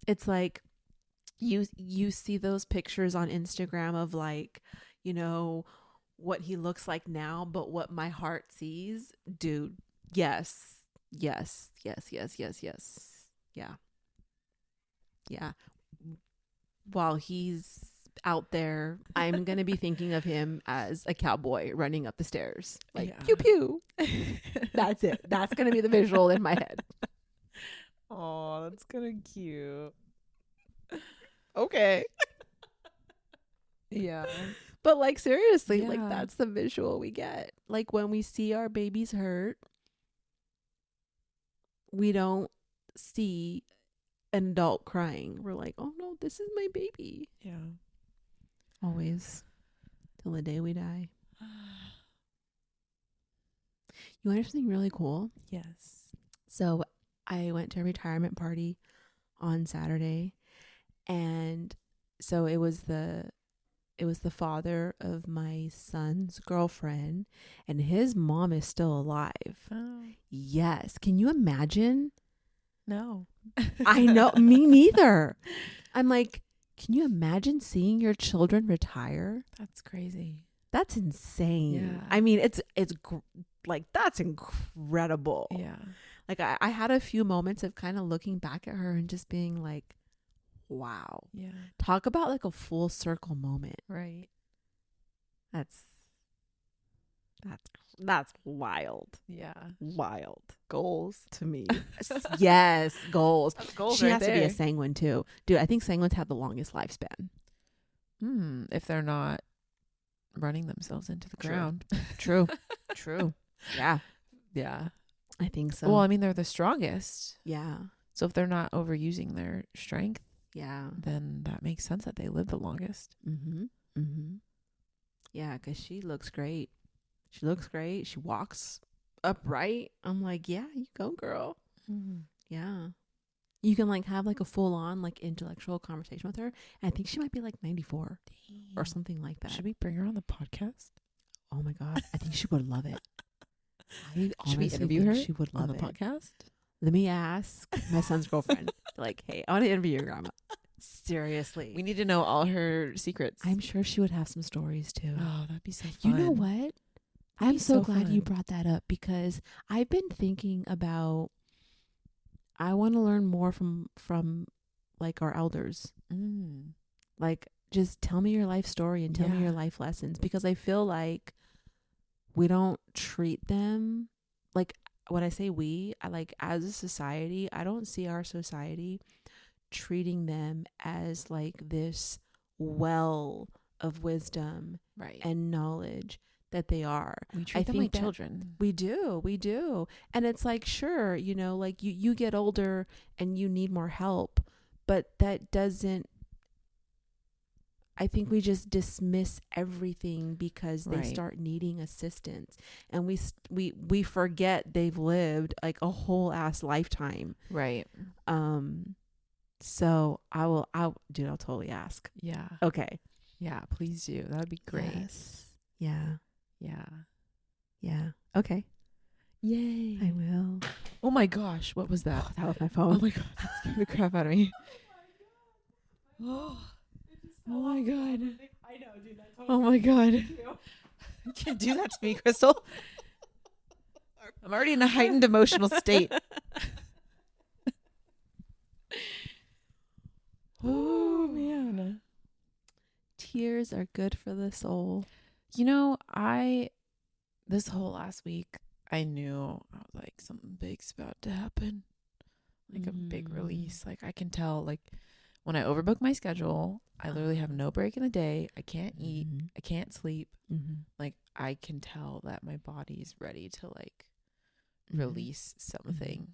it's like you see those pictures on Instagram of like, you know, what he looks like now, but what my heart sees, dude. Yes. Yeah. While he's out there, I'm going to be thinking of him as a cowboy running up the stairs. Like, pew, pew. That's it. That's going to be the visual in my head. Oh, that's kind of cute. Okay. Yeah. But like, seriously, Yeah. like that's the visual we get. Like when we see our babies hurt, we don't see an adult crying. We're like, oh no, this is my baby. Yeah. Always. Till the day we die. You want to hear something really cool? Yes. So I went to a retirement party on Saturday, and so it was the father of my son's girlfriend, and his mom is still alive. Oh. Yes. Can you imagine? No. I know. Me neither. I'm like, can you imagine seeing your children retire? That's crazy. That's insane. Yeah. I mean, it's like, that's incredible. Yeah. Like I had a few moments of kind of looking back at her and just being like, wow. Yeah. Talk about like a full circle moment. Right. That's wild. Yeah. Wild. Goals. To me. Yes, goals. That's goals She right has to be there. a sanguine too. Dude, I think sanguines have the longest lifespan. If they're not running themselves into the True. ground. True. True. Yeah. Yeah. I think so. Well, I mean, they're the strongest. Yeah. So if they're not overusing their strength, Yeah. then that makes sense that they live the longest. Yeah, because she looks great. She looks great. She walks upright. I'm like, yeah, you go, girl. Yeah. You can like have like a full on like intellectual conversation with her. And I think she might be like 94 or something like that. Should we bring her on the podcast? Oh my God. I think she would love it. Should we interview her She would love on the it. podcast? Let me ask my son's girlfriend. Like, hey, I want to interview your grandma. Seriously. We need to know all her secrets. I'm sure she would have some stories too. Oh, that'd be so fun. You know what? I'm be so so glad you fun. brought that up, because I've been thinking about, I want to learn more from like our elders. Like, just tell me your life story and tell me your life lessons, because I feel like we don't treat them like, when I say we, I like, as a society, I don't see our society treating them as like this well of wisdom Right. and knowledge that they are. We treat them like children. We do. And it's like, sure, you know, like you get older and you need more help, but that doesn't, I think we just dismiss everything because they start needing assistance, and we forget they've lived like a whole ass lifetime. Right. So I'll totally ask. Yeah. Okay. Yeah, please do. That would be great. Yes. Yeah. Yeah. Yeah. Okay. Yay. I will. Oh my gosh. What was that? That was my phone. Oh my God. That scared the crap out of me. Oh my God. I know, dude. That's Oh my God. You can't do that to me, Crystal. I'm already in a heightened emotional state. Oh man. Tears are good for the soul. You know, this whole last week, I knew I was like, something big's about to happen. Like a big release. Like I can tell, like when I overbook my schedule, I literally have no break in the day. I can't eat. I can't sleep. Like I can tell that my body's ready to like release something.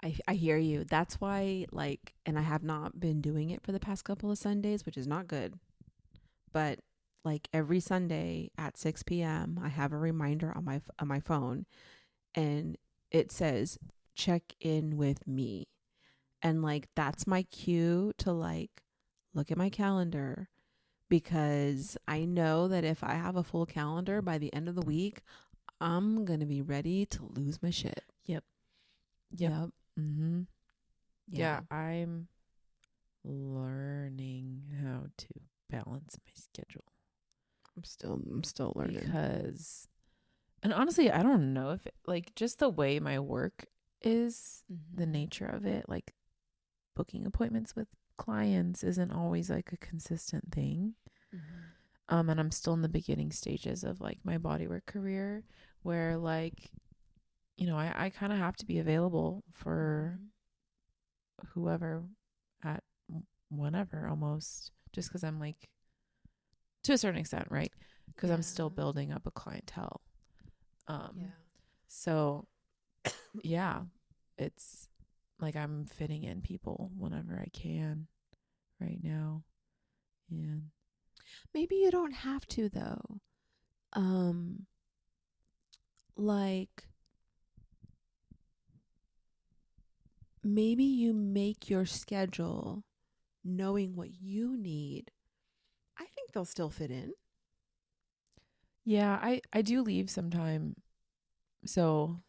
I hear you. That's why, like, and I have not been doing it for the past couple of Sundays, which is not good. But like every Sunday at 6 p.m., I have a reminder on my phone, and it says check in with me. And like that's my cue to like look at my calendar, because I know that if I have a full calendar by the end of the week, I'm going to be ready to lose my shit. Yep. Yeah, I'm learning how to balance my schedule. I'm still learning. Because, and honestly, I don't know if like just the way my work is, the nature of it, like booking appointments with clients isn't always like a consistent thing. And I'm still in the beginning stages of like my bodywork career, where like, you know, I kind of have to be available for whoever at whenever, almost, just because I'm like, to a certain extent, right? Because I'm still building up a clientele. So yeah, it's like I'm fitting in people whenever I can right now. And maybe you don't have to though. Like maybe you make your schedule knowing what you need. I think they'll still fit in. yeah, I do leave some time. So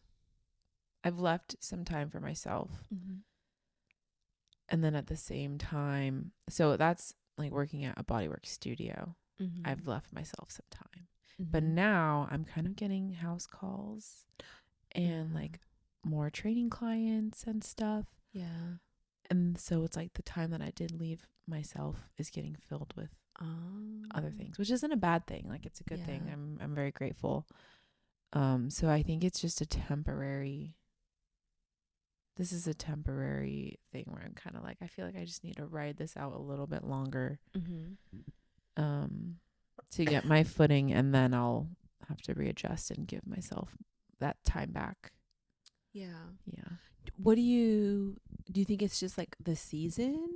I've left some time for myself. And then at the same time, so that's like working at a bodywork studio. I've left myself some time. But now I'm kind of getting house calls and like more training clients and stuff. Yeah. And so it's like the time that I did leave myself is getting filled with other things, which isn't a bad thing. Like it's a good thing. I'm very grateful. So I think it's just this is a temporary thing where I'm kind of like, I feel like I just need to ride this out a little bit longer. To get my footing, and then I'll have to readjust and give myself that time back. Yeah. What do you think it's just like the season?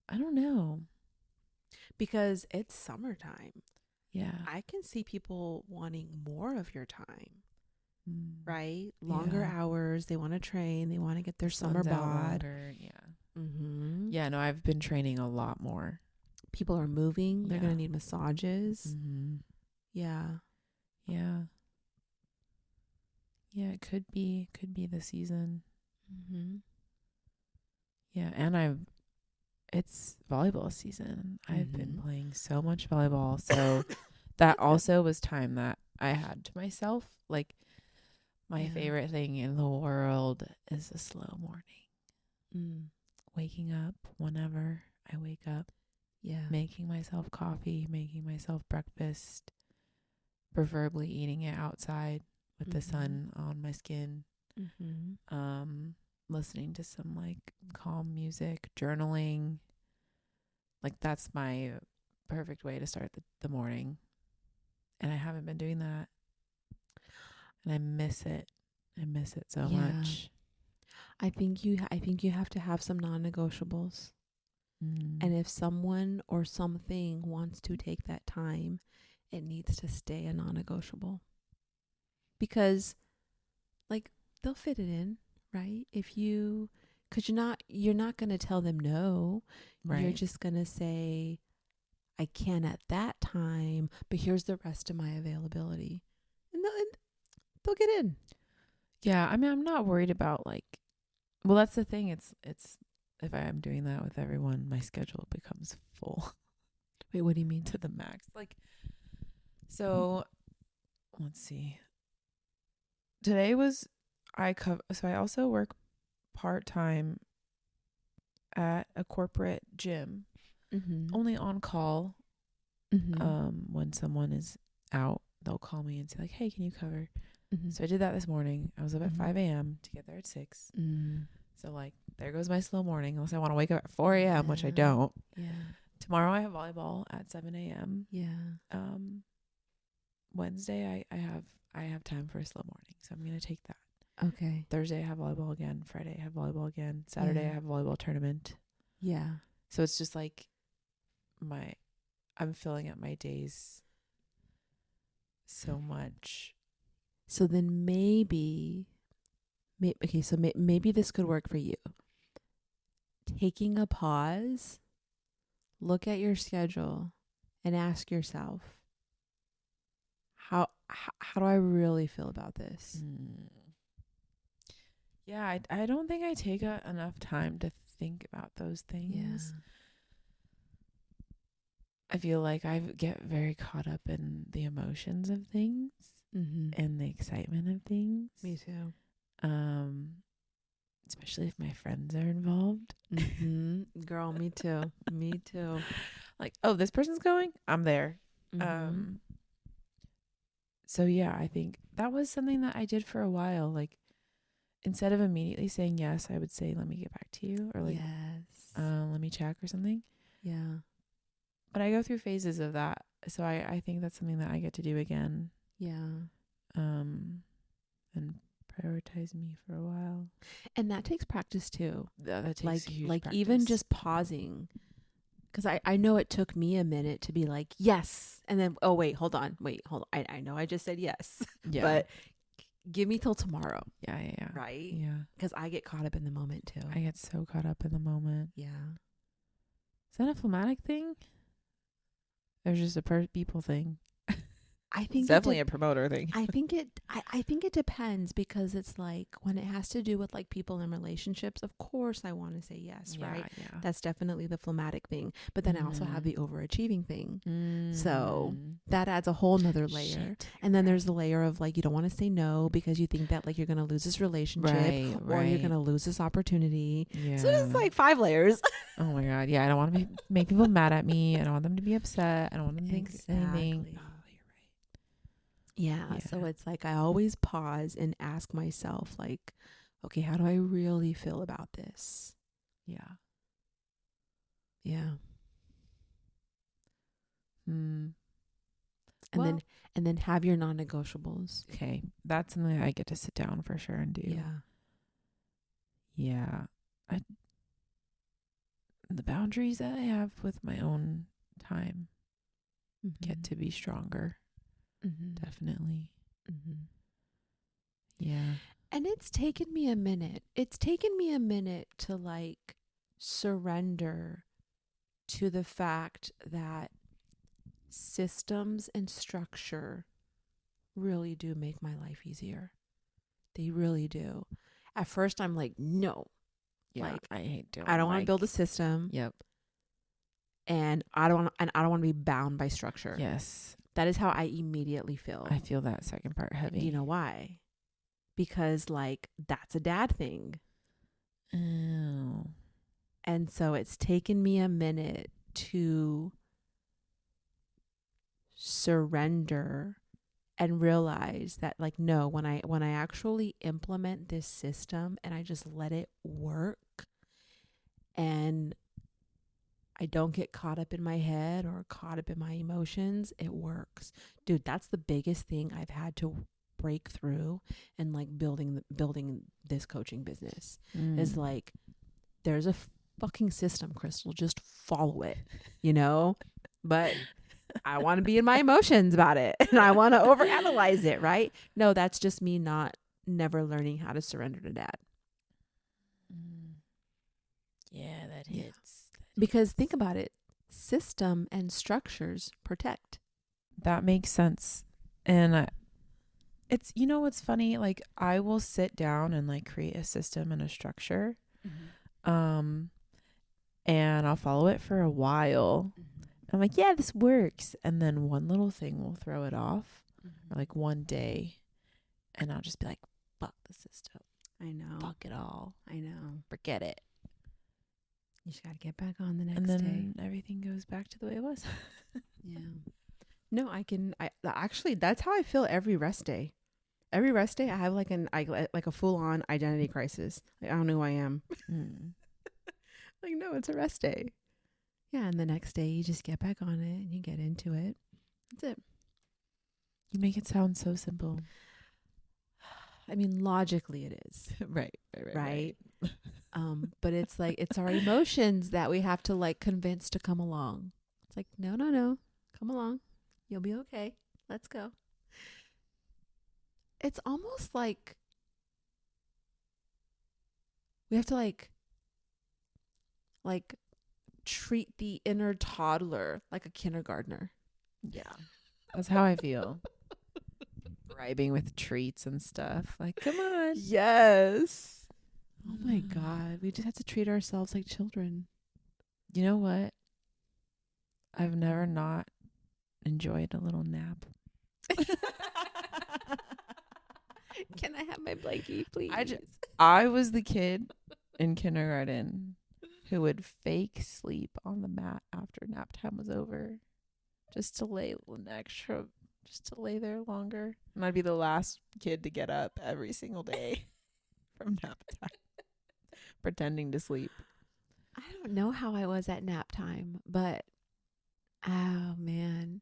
I don't know. Because it's summertime. Yeah. I can see people wanting more of your time. Right? Longer hours. They want to train. They want to get their summer bod. Yeah. Yeah, no, I've been training a lot more. People are moving. They're going to need massages. Yeah. Yeah, it could be the season. Yeah, and it's volleyball season. I've been playing so much volleyball. So that also was time that I had to myself. Like my favorite thing in the world is a slow morning. Waking up whenever I wake up. Yeah. Making myself coffee, making myself breakfast, preferably eating it outside with the sun on my skin. Listening to some like calm music, journaling. Like that's my perfect way to start the morning. And I haven't been doing that. And I miss it. I miss it so much. I think you have to have some non-negotiables. And if someone or something wants to take that time, it needs to stay a non-negotiable. Because like they'll fit it in, right? Because you're not going to tell them no. Right. You're just going to say, I can at that time, but here's the rest of my availability. And they'll get in. Yeah, I mean, I'm not worried about like, well, that's the thing. It's if I am doing that with everyone, my schedule becomes full. Wait, what do you mean? To the max. Like, so let's see. Today was so I also work part-time at a corporate gym, only on call. When someone is out, they'll call me and say like, hey, can you cover? So I did that this morning. I was up at 5 a.m. to get there at 6. So like, there goes my slow morning, unless I want to wake up at 4 a.m., which I don't. Yeah. Tomorrow I have volleyball at 7 a.m. Yeah. Wednesday I have time for a slow morning, so I'm gonna take that. Okay. Thursday I have volleyball again. Friday I have volleyball again. Saturday I have a volleyball tournament. Yeah. So it's just like I'm filling up my days so much. So then maybe this could work for you. Taking a pause, look at your schedule, and ask yourself, how do I really feel about this? Yeah, I don't think I take enough time to think about those things. Yeah. I feel like I get very caught up in the emotions of things and the excitement of things. Me too. Especially if my friends are involved. Girl, me too. Me too. Like, oh, this person's going? I'm there. So yeah, I think that was something that I did for a while. Like, instead of immediately saying yes, I would say, let me get back to you, or like, yes. Let me check or something. Yeah. But I go through phases of that. So I think that's something that I get to do again. Yeah. And prioritize me for a while. And that takes practice too. That takes huge practice. Even just pausing. Because I know it took me a minute to be like, yes. And then, oh, wait, hold on. I know I just said yes. Yeah. But give me till tomorrow. Yeah. Right? Yeah. Because I get caught up in the moment too. I get so caught up in the moment. Yeah. Is that a phlegmatic thing? Or just a people thing? I think it's definitely a promoter thing. I think it depends, because it's like when it has to do with like people in relationships, of course I want to say yes, right? Yeah. That's definitely the phlegmatic thing. But then I also have the overachieving thing. So that adds a whole nother layer. And then there's the layer of like, you don't want to say no because you think that like you're going to lose this relationship or you're going to lose this opportunity. Yeah. So it's like 5 layers. Oh my God. Yeah. I don't want to make people mad at me. I don't want them to be upset. I don't want them to think anything. Yeah. So it's like I always pause and ask myself like, okay, how do I really feel about this? Yeah. Yeah. And then have your non-negotiables. Okay. That's something I get to sit down for sure and do. Yeah. Yeah. The boundaries that I have with my own time get to be stronger. Definitely. Yeah. And it's taken me a minute. It's taken me a minute to like surrender to the fact that systems and structure really do make my life easier. They really do. At first I'm like, no. Yeah, like I hate doing I don't want to build a system. Yep. And I don't want to be bound by structure. Yes. That is how I immediately feel. I feel that second part heavy. Do you know why? Because like that's a dad thing. Oh. And so it's taken me a minute to surrender and realize that like, no, when I actually implement this system and I just let it work and I don't get caught up in my head or caught up in my emotions, it works. Dude, that's the biggest thing I've had to break through and like building this coaching business is like, there's a fucking system, Krystal, just follow it, you know? But I want to be in my emotions about it and I want to overanalyze it, right? No, that's just me never learning how to surrender to dad. Yeah, that hits. Because think about it. system and structures protect. That makes sense. And it's, you know what's funny? Like, I will sit down and like create a system and a structure. And I'll follow it for a while. I'm like, yeah, this works. And then one little thing will throw it off, or like one day, and I'll just be like, fuck the system. I know. Fuck it all. I know. Forget it. You just got to get back on the next And then day. everything goes back to the way it was. Yeah. No, I actually, that's how I feel every rest day. Every rest day, I have like a full on identity crisis. Like, I don't know who I am. Like, no, it's a rest day. Yeah, and the next day you just get back on it and you get into it. That's it. You make it sound so simple. I mean, logically it is. Right. But it's like, it's our emotions that we have to like convince to come along. It's like, no, come along. You'll be okay. Let's go. It's almost like we have to like treat the inner toddler like a kindergartner. Yeah. That's how I feel. Bribing with treats and stuff. Like, come on. Yes. Oh my God. We just have to treat ourselves like children. You know what? I've never not enjoyed a little nap. Can I have my blankie, please? I was the kid in kindergarten who would fake sleep on the mat after nap time was over, just to lay there longer. And I'd be the last kid to get up every single day from nap time, pretending to sleep. I don't know how I was at nap time, but oh man,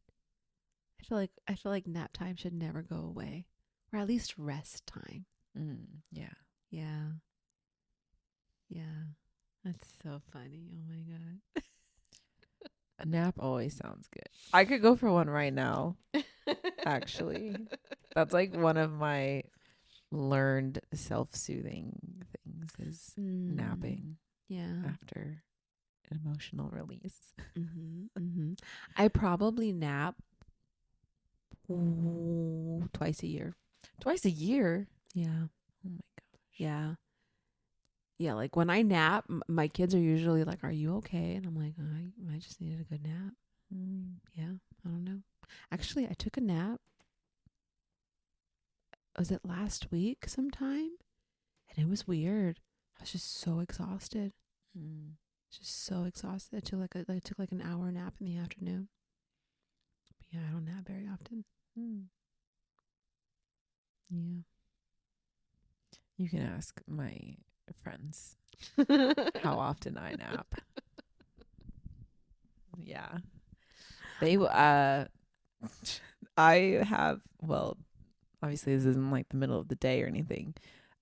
I feel like nap time should never go away, or at least rest time. Yeah. That's so funny. Oh my God. A nap always sounds good. I could go for one right now. Actually, that's like one of my learned self-soothing things is napping. Yeah. After an emotional release. I probably nap twice a year. Twice a year? Yeah. Oh my gosh. Yeah. Yeah, like when I nap, my kids are usually like, "Are you okay?" And I'm like, I just needed a good nap. Yeah, I don't know. Actually, I took a nap. Was it last week sometime? And it was weird. I was just so exhausted. Just so exhausted. I took like an hour nap in the afternoon. But yeah, I don't nap very often. Yeah. You can ask my friends how often I nap. Yeah. I have, well, obviously this isn't like the middle of the day or anything.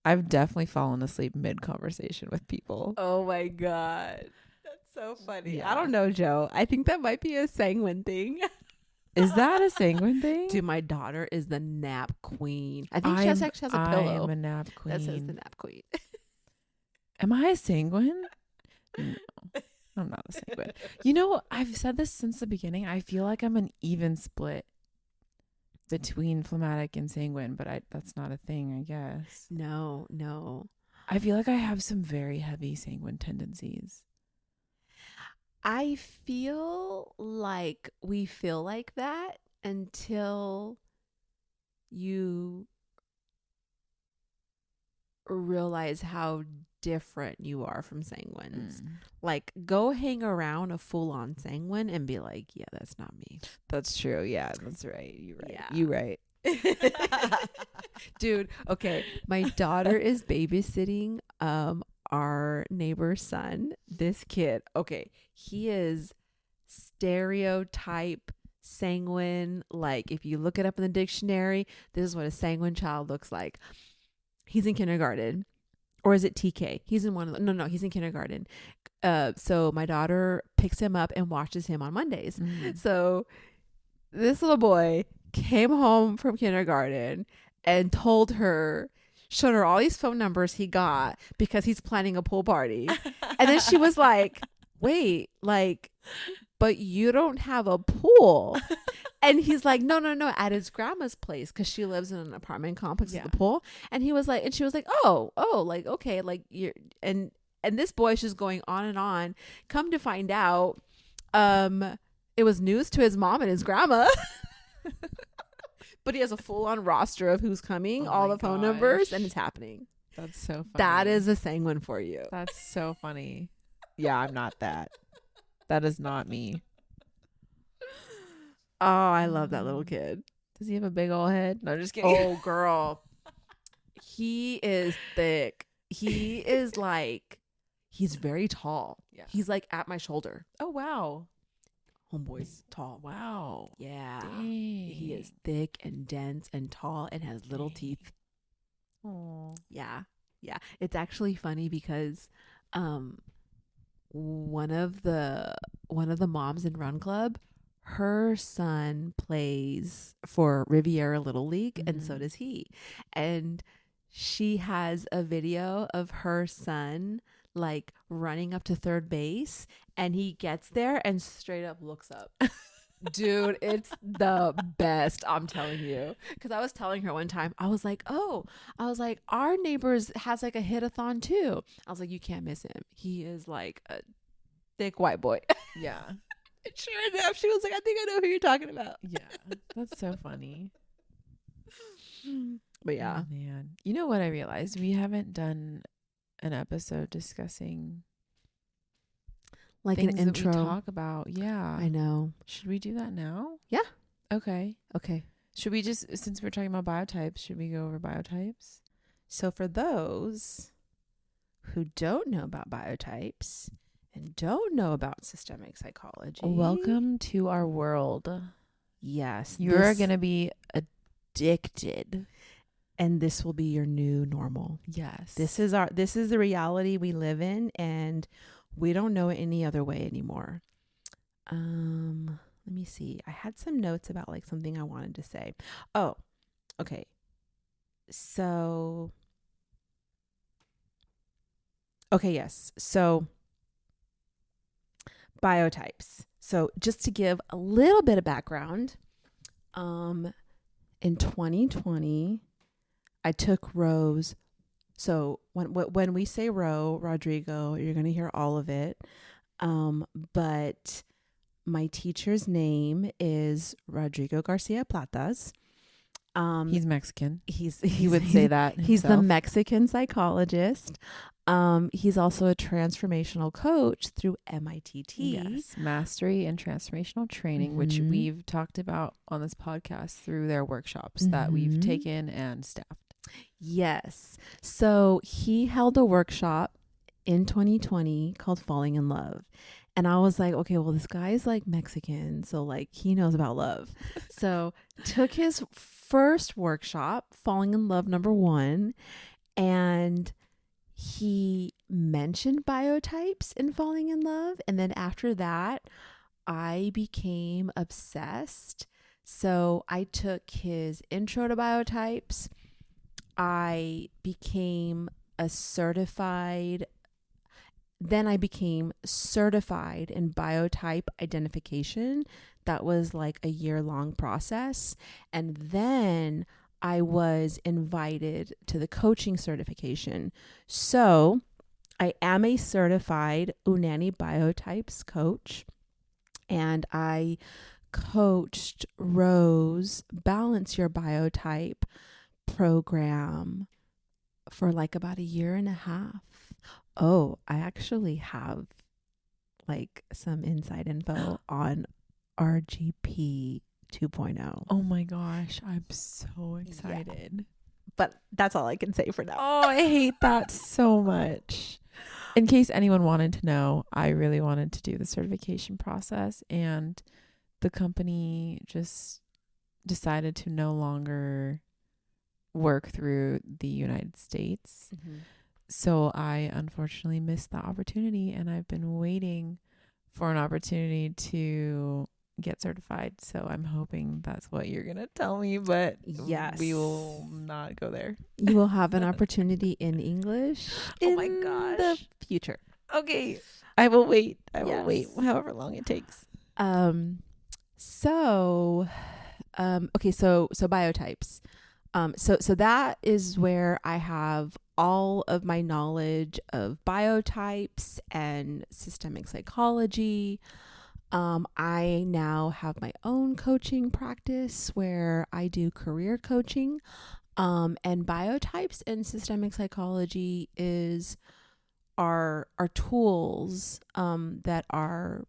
I've definitely fallen asleep mid-conversation with people. Oh my God. That's so funny. Yeah. I don't know, Joe. I think that might be a sanguine thing. Is that a sanguine thing? Dude, my daughter is the nap queen. I think she actually has a pillow. I am a nap queen. That says the nap queen. Am I a sanguine? No, I'm not a sanguine. You know, I've said this since the beginning. I feel like I'm an even split between phlegmatic and sanguine, but that's not a thing, I guess. No. I feel like I have some very heavy sanguine tendencies. I feel like we feel like that until you realize how different you are from sanguines. Like, go hang around a full-on sanguine and be like, yeah, that's not me. That's true. Yeah, that's right. You're right. Yeah. You're right. Dude, okay. My daughter is babysitting our neighbor's son. This kid, okay, he is stereotype sanguine. Like, if you look it up in the dictionary, this is what a sanguine child looks like. He's in kindergarten. Or is it TK? He's in one of the, no, he's in kindergarten. So my daughter picks him up and watches him on Mondays. So this little boy came home from kindergarten and showed her all these phone numbers he got because he's planning a pool party. And then she was like, wait, like, but you don't have a pool. And he's like, no, at his grandma's place, because she lives in an apartment complex with a pool. And he was like, and she was like, oh, like, okay, like you're, and this boy's just going on and on. Come to find out, it was news to his mom and his grandma. But he has a full-on roster of who's coming, all the phone numbers, and it's happening. That's so funny. That is a sanguine for you. That's so funny. Yeah, I'm not that. That is not me. Oh, I love that little kid. Does he have a big old head? No, just kidding. Oh, girl. He is thick. He is like, he's very tall. Yeah. He's like at my shoulder. Oh, wow. Homeboy's tall. Wow. Yeah. Dang. He is thick and dense and tall and has little teeth. Oh. Yeah. Yeah. It's actually funny because one of the moms in Run Club, her son plays for Riviera Little League, and so does he. And she has a video of her son like running up to third base, and he gets there and straight up looks up. Dude, it's the best, I'm telling you. Because I was telling her one time, I was like, our neighbors has like a hit-a-thon too. I was like, you can't miss him. He is like a thick white boy. Yeah. Sure enough, she was like, I think I know who you're talking about. Yeah, that's so funny. But yeah. Oh, man. You know what I realized? We haven't done an episode discussing like things an intro that we talk about. Yeah. I know. Should we do that now? Yeah. Okay. Should we just, since we're talking about biotypes, should we go over biotypes? So for those who don't know about biotypes and don't know about systemic psychology, welcome to our world. Yes. You're going to be addicted. And this will be your new normal. Yes. This is the reality we live in, and we don't know it any other way anymore. Let me see. I had some notes about like something I wanted to say. Oh, okay. So, okay, yes. So, biotypes. So, just to give a little bit of background, in 2020, I took Ro's. So when we say Rodrigo, you're going to hear all of it. But my teacher's name is Rodrigo Garcia Platas. He's Mexican. He would say that he's the Mexican psychologist. He's also a transformational coach through MITT. Yes, mastery and transformational training, which we've talked about on this podcast through their workshops that we've taken and staffed. Yes. So he held a workshop in 2020 called Falling in Love. And I was like, okay, well, this guy is like Mexican, so like he knows about love. So took his first workshop, Falling in Love #1, and he mentioned biotypes in Falling in Love. And then after that, I became obsessed. So I took his intro to biotypes. I became certified in biotype identification. That was like a year-long process. And then I was invited to the coaching certification. So I am a certified Unani Biotypes coach, and I coached Rose Balance Your Biotype program for like about 1.5 years. Oh, I actually have like some inside info on RGP 2.0. Oh my gosh, I'm so excited. Yeah. But that's all I can say for now. Oh, I hate that so much. In case anyone wanted to know, I really wanted to do the certification process, and the company just decided to no longer work through the United States. So I unfortunately missed the opportunity, and I've been waiting for an opportunity to get certified. So I'm hoping that's what you're going to tell me, but yes, we will not go there. You will have an opportunity in English my gosh, the future. Okay. I will wait. I will wait however long it takes. Um, so, okay, so biotypes. So that is where I have all of my knowledge of biotypes and systemic psychology. I now have my own coaching practice where I do career coaching. And biotypes and systemic psychology are tools that are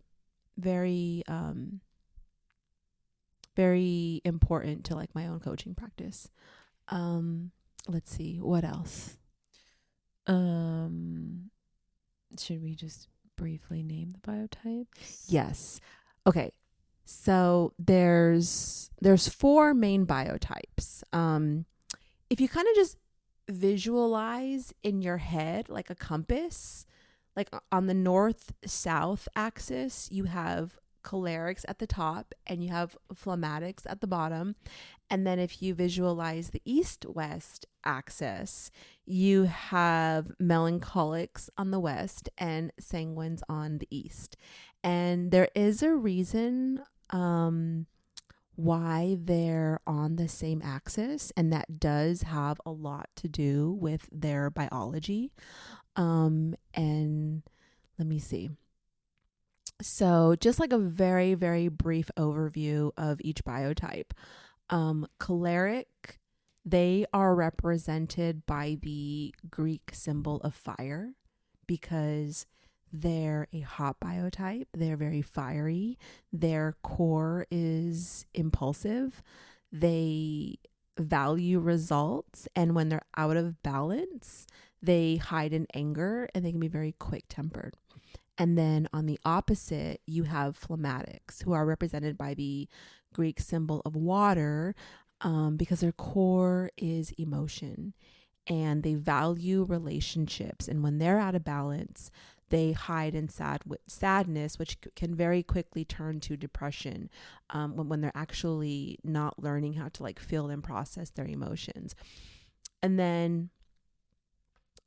very very important to like my own coaching practice. Um, let's see what else. Should we just briefly name the biotypes? Yes. Okay. So there's four main biotypes. If you kind of just visualize in your head like a compass, like on the north south axis, you have cholerics at the top and you have phlegmatics at the bottom. And then if you visualize the east west axis, you have melancholics on the west and sanguines on the east. And there is a reason why they're on the same axis, and that does have a lot to do with their biology. And let me see. So, just like a very, very brief overview of each biotype. Choleric, they are represented by the Greek symbol of fire because they're a hot biotype. They're very fiery. Their core is impulsive. They value results. And when they're out of balance, they hide in anger and they can be very quick tempered. And then on the opposite, you have phlegmatics, who are represented by the Greek symbol of water because their core is emotion and they value relationships. And when they're out of balance, they hide in sadness, which can very quickly turn to depression when they're actually not learning how to like feel and process their emotions. And then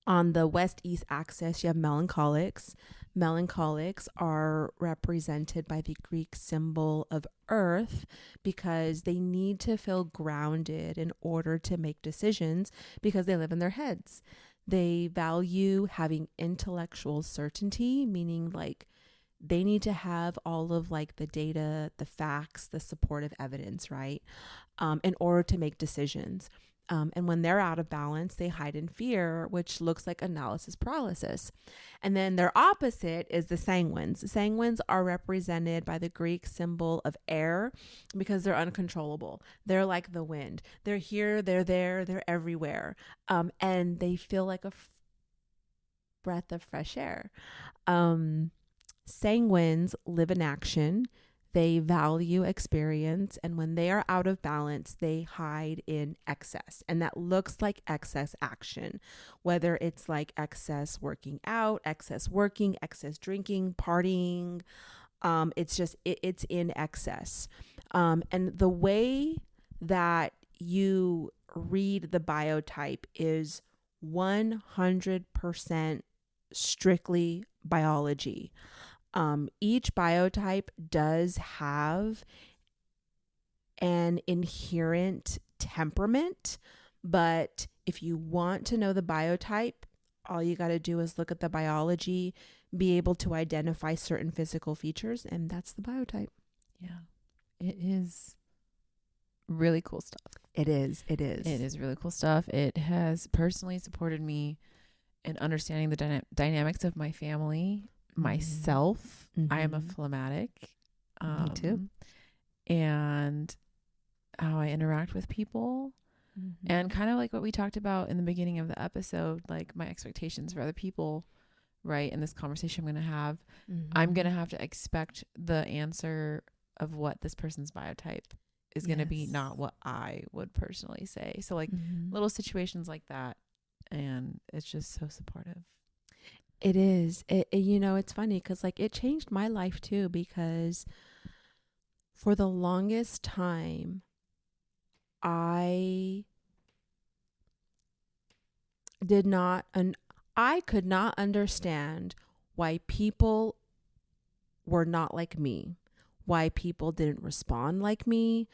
on the west-east axis, you have melancholics. Melancholics are represented by the Greek symbol of earth because they need to feel grounded in order to make decisions because they live in their heads. They value having intellectual certainty, meaning like they need to have all of like the data, the facts, the supportive evidence, right? In order to make decisions. And when they're out of balance, they hide in fear, which looks like analysis paralysis. And then their opposite is the sanguines. Sanguines are represented by the Greek symbol of air because they're uncontrollable. They're like the wind. They're here, they're there, they're everywhere. And they feel like a breath of fresh air. Sanguines live in action. They value experience, and when they are out of balance, they hide in excess. And that looks like excess action, whether it's like excess working out, excess working, excess drinking, partying. It's in excess. And the way that you read the biotype is 100% strictly biology. Each biotype does have an inherent temperament, but if you want to know the biotype, all you got to do is look at the biology, be able to identify certain physical features, and that's the biotype. Yeah. It is really cool stuff. It is. It is really cool stuff. It has personally supported me in understanding the dynamics of my family, myself. Mm-hmm. I am a phlegmatic. Me too. And how I interact with people. Mm-hmm. And kind of like what we talked about in the beginning of the episode, like my expectations for other people, right? In this conversation I'm going to have, I'm going to have to expect the answer of what this person's biotype is going to be, not what I would personally say. So like little situations like that. And it's just so supportive. It is. It's funny because like it changed my life too, because for the longest time, I could not understand why people were not like me, why people didn't respond like me,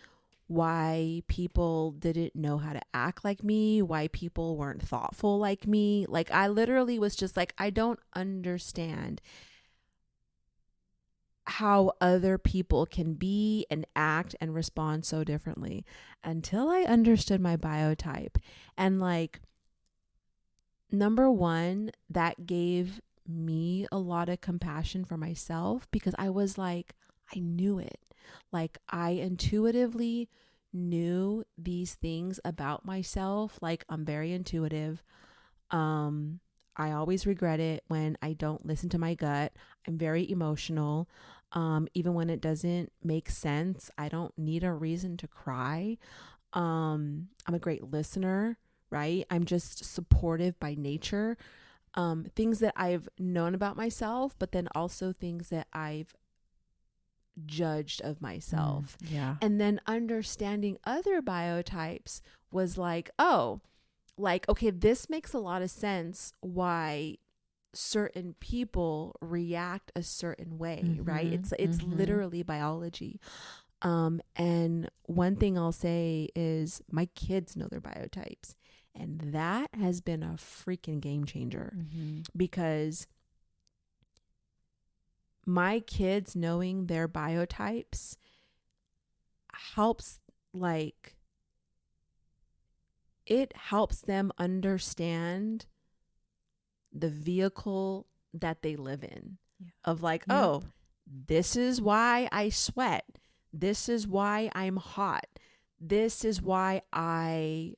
why people didn't know how to act like me, why people weren't thoughtful like me. Like, I literally was just like, I don't understand how other people can be and act and respond so differently, until I understood my biotype. And like, number one, that gave me a lot of compassion for myself, because I was like, I knew it. Like, I intuitively knew these things about myself. Like, I'm very intuitive. I always regret it when I don't listen to my gut. I'm very emotional. Even when it doesn't make sense, I don't need a reason to cry. I'm a great listener, right? I'm just supportive by nature. Things that I've known about myself, but then also things that I've judged of myself. Yeah. And then understanding other biotypes was like, oh, like, okay, this makes a lot of sense why certain people react a certain way, right? It's literally biology. And one thing I'll say is my kids know their biotypes, and that has been a freaking game changer, because my kids knowing their biotypes helps, like, it helps them understand the vehicle that they live in. Yeah. Of like, oh, this is why I sweat. This is why I'm hot. This is why I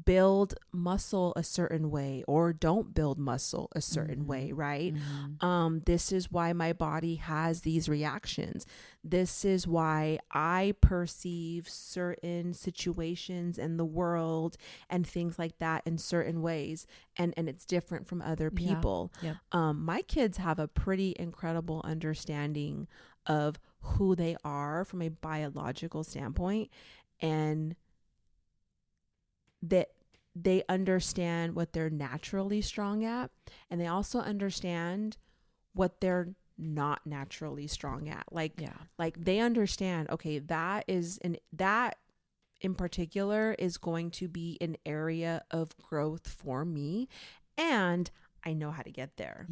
build muscle a certain way or don't build muscle a certain way, right? This is why my body has these reactions. This is why I perceive certain situations in the world and things like that in certain ways, and it's different from other people. My kids have a pretty incredible understanding of who they are from a biological standpoint, and that they understand what they're naturally strong at, and they also understand what they're not naturally strong at. Like they understand, okay, that in particular is going to be an area of growth for me, and I know how to get there.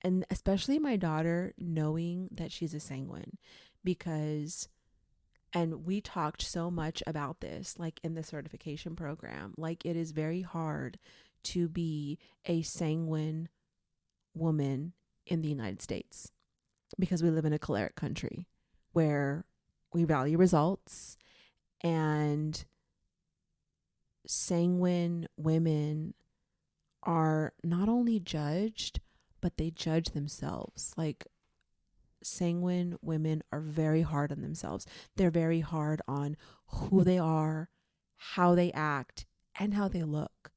And especially my daughter, knowing that she's a sanguine, because, and we talked so much about this, like in the certification program, like it is very hard to be a sanguine woman in the United States, because we live in a choleric country where we value results, and sanguine women are not only judged, but they judge themselves. Like, sanguine women are very hard on themselves. They're very hard on who they are, how they act, and how they look.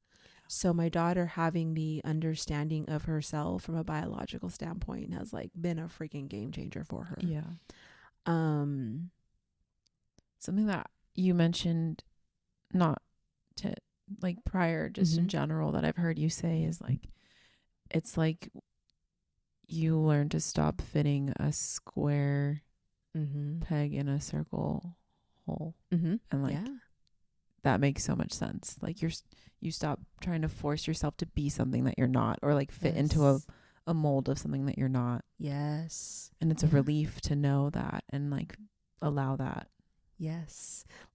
So my daughter having the understanding of herself from a biological standpoint has like been a freaking game changer for her. Something that you mentioned, not to like prior, just in general, that I've heard you say is like, it's like you learn to stop fitting a square peg in a circle hole. And like, that makes so much sense. Like you stop trying to force yourself to be something that you're not, or like fit into a mold of something that you're not. And it's a relief to know that and like allow that.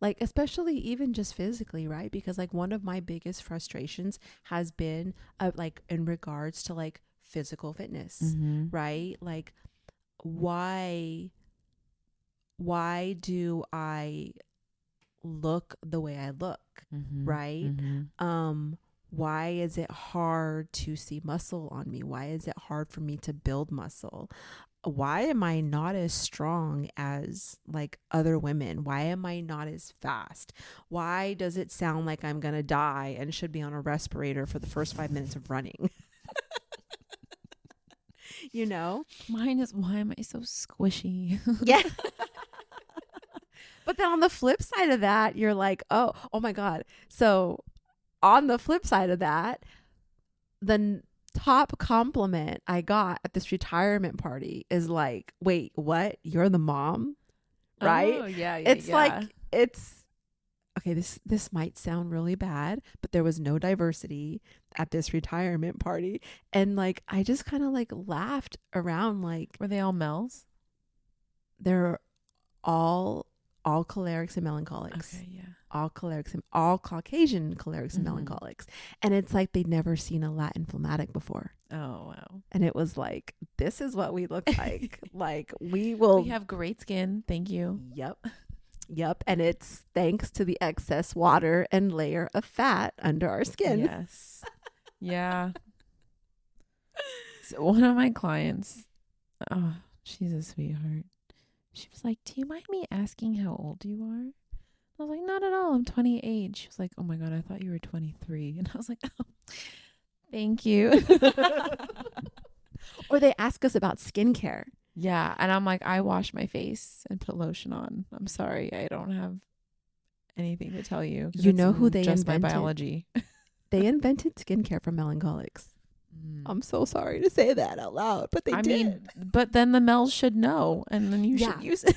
Like, especially even just physically, right? Because like one of my biggest frustrations has been like in regards to like physical fitness, right? Like, why do I look the way I look, right? Why is it hard to see muscle on me? Why is it hard for me to build muscle? Why am I not as strong as like other women? Why am I not as fast? Why does it sound like I'm gonna die and should be on a respirator for the first 5 minutes of running? You know, mine is, why am I so squishy? But then on the flip side of that, you're like, oh my God. So on the flip side of that, then top compliment I got at this retirement party is like, wait, what? You're the mom? Right? Oh, yeah, It's like, it's okay. This might sound really bad, but there was no diversity at this retirement party. And like, I just kind of like laughed around, like, Were they all Mel's? they're all cholerics and melancholics. Okay, yeah. All cholerics and all Caucasian cholerics and melancholics. And it's like they'd never seen a Latin phlegmatic before. Oh, wow. And it was like, this is what we look like. Like, we will. We have great skin. Thank you. Yep. And it's thanks to the excess water and layer of fat under our skin. Yes. Yeah. So one of my clients, oh, she's a sweetheart. She was like, do you mind me asking how old you are? I was like, not at all. I'm 28. She was like, oh my God, I thought you were 23. And I was like, oh, thank you. Or they ask us about skincare. Yeah. And I'm like, I wash my face and put lotion on. I'm sorry. I don't have anything to tell you. You know who they just invented? my biology. They invented skincare for melancholics. I'm so sorry to say that out loud, but they did. Mean, but then the Mel's should know, and then you should use it.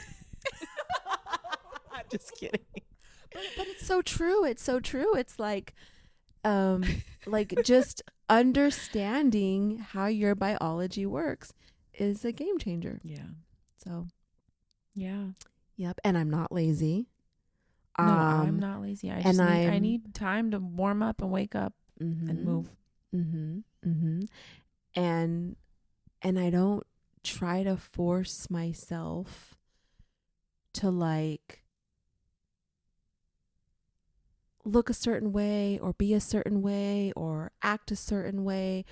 I'm just kidding. But it's so true. It's so true. It's like just understanding how your biology works is a game changer. Yeah. So, yeah. Yep. And I'm not lazy. No, I'm not lazy. I need time to warm up and wake up and move. And I don't try to force myself to like look a certain way or be a certain way or act a certain way,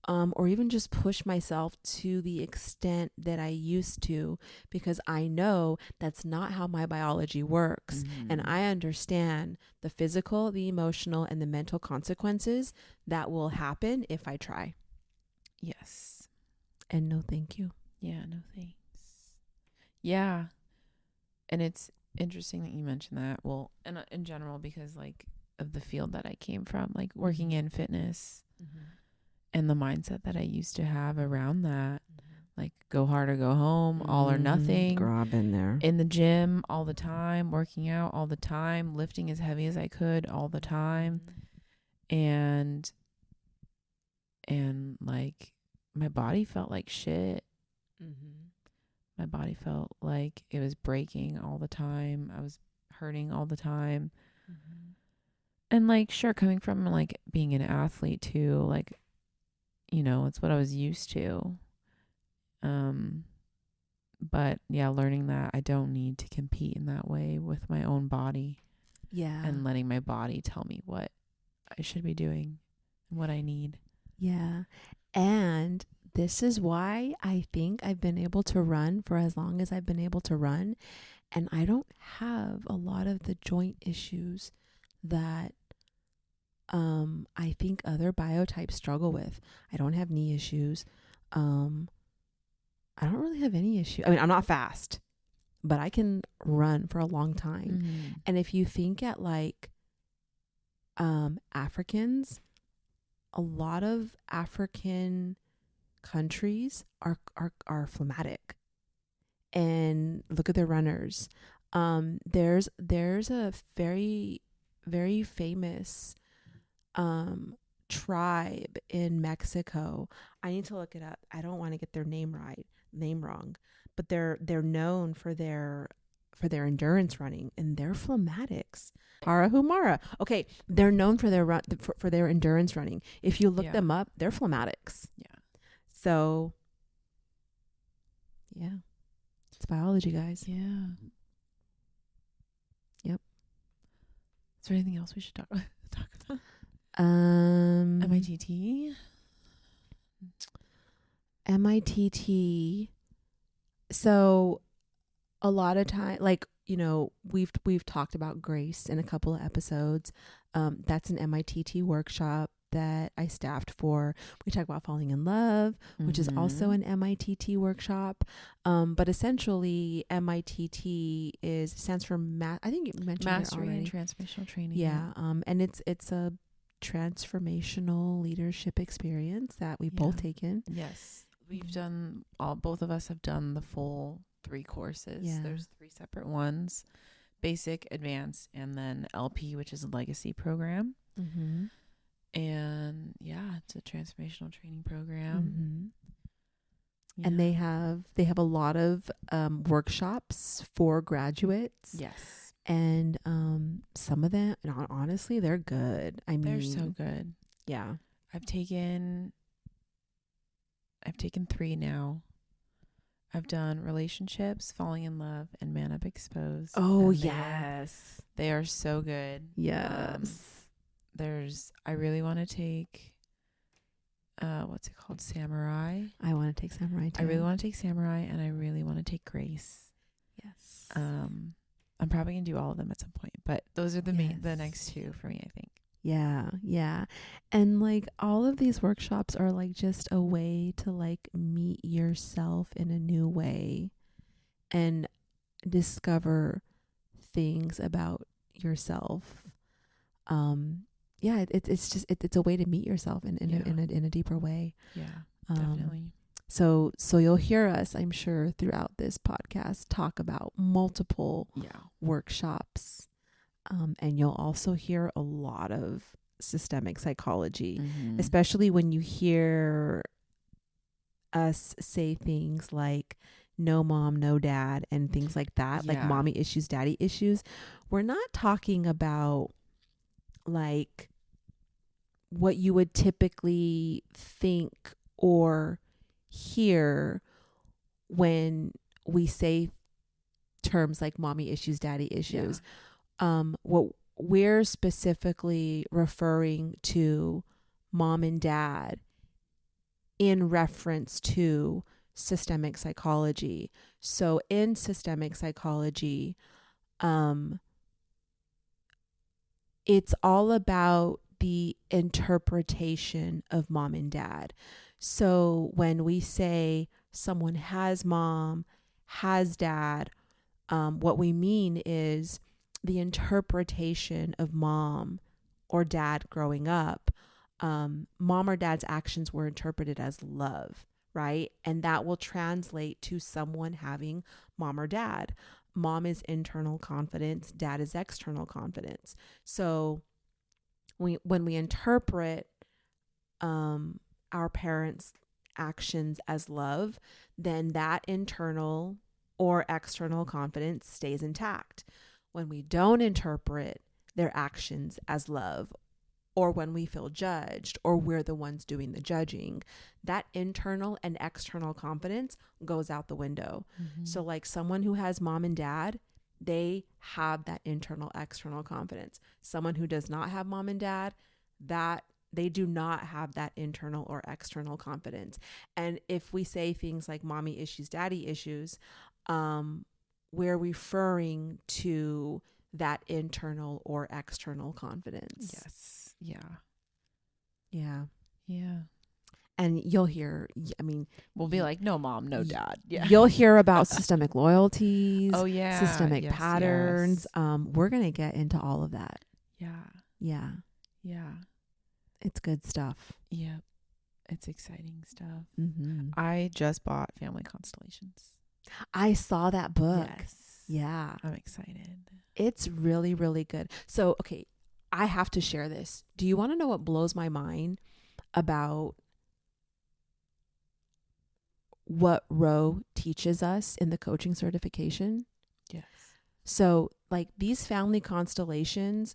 or even just push myself to the extent that I used to, because I know that's not how my biology works. And I understand the physical, the emotional, and the mental consequences that will happen if I try. Yes. And no thank you. Yeah, no thanks. Yeah. And it's interesting that you mentioned that. Well, and in general, because like of the field that I came from, like working in fitness and the mindset that I used to have around that, like go hard or go home, all or nothing. Girl, I've been there. In the gym all the time, working out all the time, lifting as heavy as I could all the time. And like my body felt like shit. My body felt like it was breaking all the time. I was hurting all the time. And like, sure, coming from like being an athlete too, like, you know, it's what I was used to. But yeah, learning that I don't need to compete in that way with my own body. Yeah. And letting my body tell me what I should be doing and what I need. Yeah. And this is why I think I've been able to run for as long as I've been able to run. And I don't have a lot of the joint issues that I think other biotypes struggle with. I don't have knee issues. I don't really have any issue. I mean, I'm not fast, but I can run for a long time. And if you think at like Africans, a lot of African countries are phlegmatic, and look at their runners. There's a very, very famous tribe in Mexico. I need to look it up. I don't want to get their name wrong, but they're known for their endurance running, and they're phlegmatics. Tarahumara. Okay, they're known for their for their endurance running. If you look them up, they're phlegmatics. Yeah. So, yeah, it's biology, guys. Yeah. Yep. Is there anything else we should talk about? MITT. So a lot of time, like, you know, we've talked about grace in a couple of episodes. That's an MITT workshop that I staffed for. We talk about falling in love, which is also an MITT workshop. But essentially MITT stands for I think you mentioned Mastery it already. and Transformational Training. Yeah. And it's a transformational leadership experience that we both taken. Yes. We've done both of us have done the full 3 courses. Yeah. There's 3 separate ones: basic, advanced, and then LP, which is a legacy program. Mm-hmm. And it's a transformational training program. Mm-hmm. Yeah. And they have a lot of workshops for graduates. Yes. And some of them, honestly, they're good. I mean, They're so good. Yeah. I've taken 3 now. I've done relationships, falling in love, and man up exposed. Oh, and yes. They are so good. Yes. I really want to take, what's it called? Samurai. I want to take Samurai too. I really want to take Samurai, and I really want to take Grace. Yes. I'm probably going to do all of them at some point, but those are the next 2 for me, I think. Yeah. Yeah. And like all of these workshops are like just a way to like meet yourself in a new way and discover things about yourself. It's a way to meet yourself in a deeper way. Yeah, definitely. So you'll hear us, I'm sure, throughout this podcast talk about multiple workshops. And you'll also hear a lot of systemic psychology, especially when you hear us say things like no mom, no dad, and things like that, like mommy issues, daddy issues. We're not talking about like what you would typically think or hear when we say terms like mommy issues, daddy issues. What we're specifically referring to mom and dad in reference to systemic psychology. So in systemic psychology, it's all about the interpretation of mom and dad. So when we say someone has mom, has dad, what we mean is the interpretation of mom or dad growing up. Mom or dad's actions were interpreted as love, right? And that will translate to someone having mom or dad. Mom is internal confidence, dad is external confidence. So when we interpret our parents' actions as love, then that internal or external confidence stays intact. When we don't interpret their actions as love, or when we feel judged, or we're the ones doing the judging, that internal and external confidence goes out the window. So like someone who has mom and dad, they have that internal, external confidence. Someone who does not have mom and dad, that they do not have that internal or external confidence. And if we say things like mommy issues, daddy issues, we're referring to that internal or external confidence. Yes. Yeah. Yeah. Yeah. And you'll hear, I mean, we'll be like, no mom, no dad. Yeah. You'll hear about systemic loyalties. Oh, yeah. Systemic patterns. We're going to get into all of that. Yeah. Yeah. Yeah. It's good stuff. Yep. It's exciting stuff. Mm-hmm. I just bought Family Constellations. I saw that book. Yes. Yeah. I'm excited. It's really, really good. So, okay, I have to share this. Do you want to know what blows my mind about what Roe teaches us in the coaching certification? Yes. So, like these family constellations,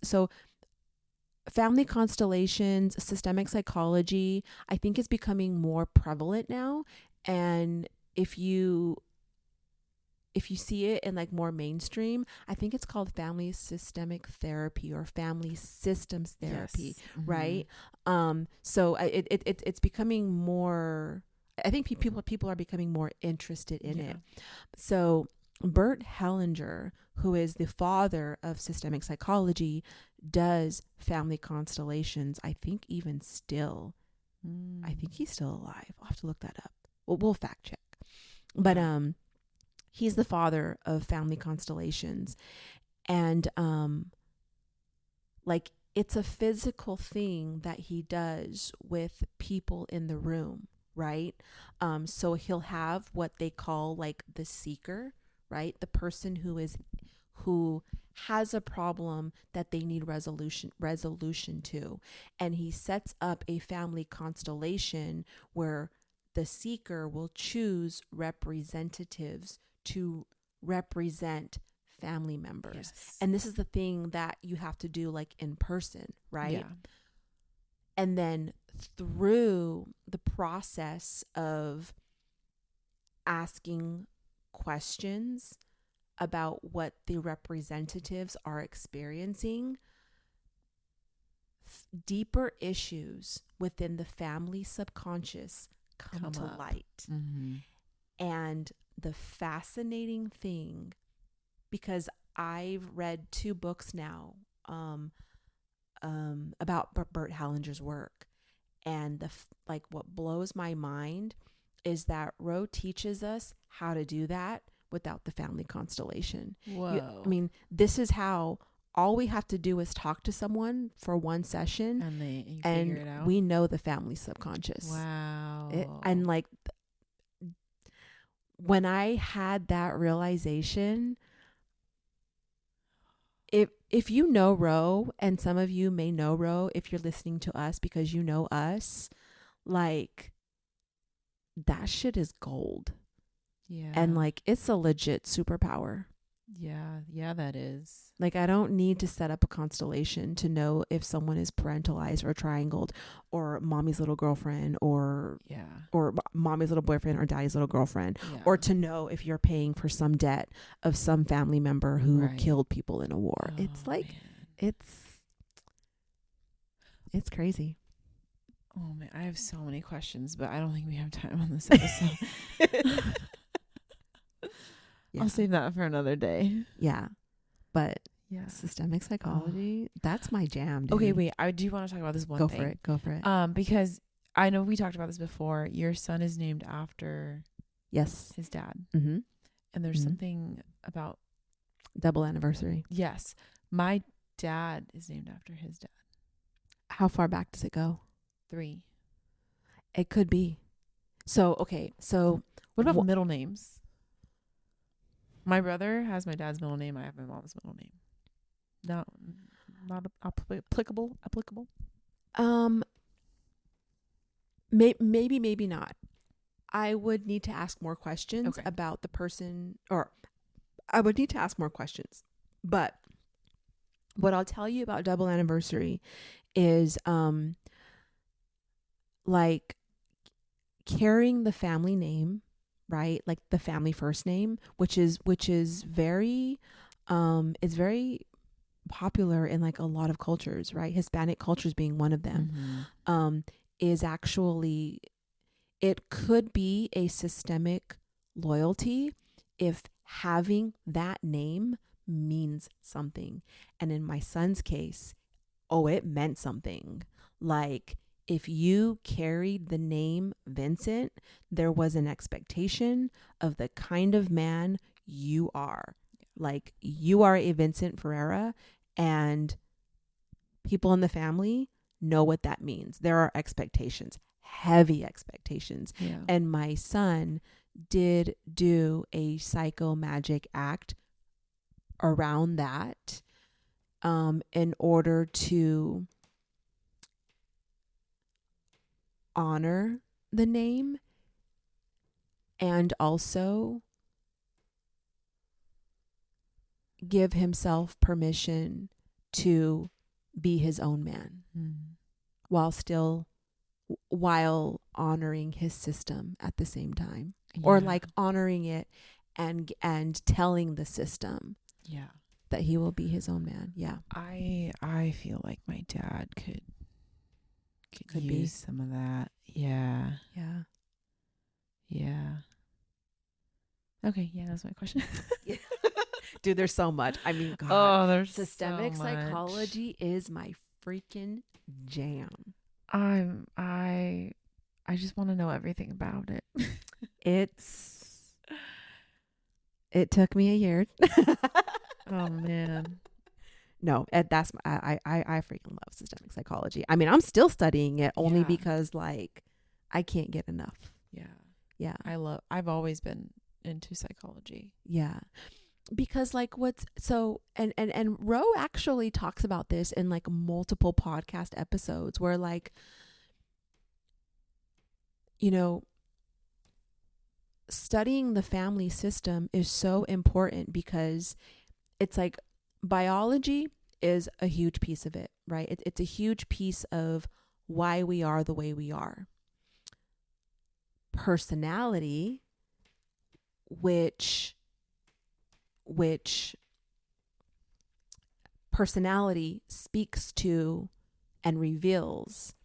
family constellations, systemic psychology, I think is becoming more prevalent now. And if you see it in like more mainstream, I think it's called family systemic therapy or family systems therapy, right? So it's becoming more, I think people are becoming more interested in it. So Bert Hellinger, who is the father of systemic psychology, does family constellations. I think even still, I think he's still alive. I'll have to look that up. We'll fact check. But he's the father of family constellations, and like it's a physical thing that he does with people in the room, right? So he'll have what they call like the seeker, right? The person who has a problem that they need resolution to, and he sets up a family constellation where the seeker will choose representatives to represent family members. Yes. And this is the thing that you have to do like in person, right? Yeah. And then through the process of asking questions about what the representatives are experiencing, deeper issues within the family subconscious come to up. light. Mm-hmm. And the fascinating thing, because I've read 2 books now about Bert Hellinger's work, and like what blows my mind is that Rowe teaches us how to do that without the family constellation. Whoa. I mean, this is how all we have to do is talk to someone for one session, and you and figure it out. we know the family subconscious. Wow. And like when I had that realization, if you know Rowe, and some of you may know Rowe if you're listening to us because you know us, like that shit is gold. Yeah. And like it's a legit superpower. Yeah, that is. Like I don't need to set up a constellation to know if someone is parentalized or triangled or mommy's little girlfriend or mommy's little boyfriend or daddy's little girlfriend, or to know if you're paying for some debt of some family member who killed people in a war. Oh, it's like man. it's crazy. Oh man, I have so many questions, but I don't think we have time on this episode. Yeah. I'll save that for another day. Yeah. But yeah, systemic psychology, that's my jam, dude. Okay, wait. I do want to talk about this one thing. Go for it. Because I know we talked about this before. Your son is named after his dad. Mm-hmm. And there's something about double anniversary. Yes. My dad is named after his dad. How far back does it go? 3. It could be. So, okay. So what about middle names? My brother has my dad's middle name. I have my mom's middle name. Not applicable. Maybe not. I would need to ask more questions about the person, or I would need to ask more questions. But what I'll tell you about double anniversary is like carrying the family name, right? Like the family first name, which is very it's very popular in like a lot of cultures, right? Hispanic cultures being one of them. Mm-hmm. Is actually, it could be a systemic loyalty if having that name means something. And in my son's case, it meant something. Like if you carried the name Vincent, there was an expectation of the kind of man you are. Like you are a Vincent Ferreira, and people in the family know what that means. There are expectations, heavy expectations. Yeah. And my son did do a psycho magic act around that in order to honor the name and also give himself permission to be his own man while honoring his system at the same time, or like honoring it and telling the system that he will be his own man. I feel like my dad could use be some of that. Okay, that's my question. Dude, there's so much. I mean, God, there's systemic so psychology is my freaking jam. I just want to know everything about it. It took me a year. Oh man. no, that's I freaking love systemic psychology. I mean, I'm still studying it only Yeah. because like I can't get enough. Yeah. Yeah. I've always been into psychology. Yeah. Because like what's so and Roe actually talks about this in like multiple podcast episodes where like, you know, studying the family system is so important because it's like biology is a huge piece of it, right? It's a huge piece of why we are the way we are. Personality, which personality speaks to and reveals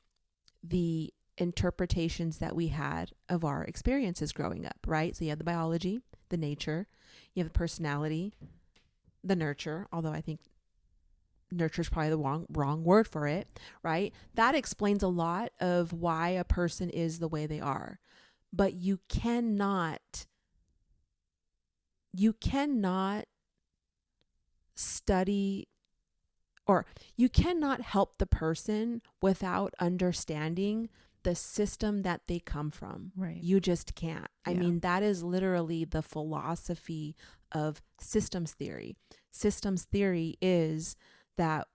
the interpretations that we had of our experiences growing up, right? So you have the biology, the nature, you have the personality, the nurture, although I think nurture is probably the wrong word for it, right? That explains a lot of why a person is the way they are. But you cannot study, or you cannot help the person without understanding the system that they come from. Right. You just can't. I Yeah. mean, that is literally the philosophy of systems theory. Systems theory is that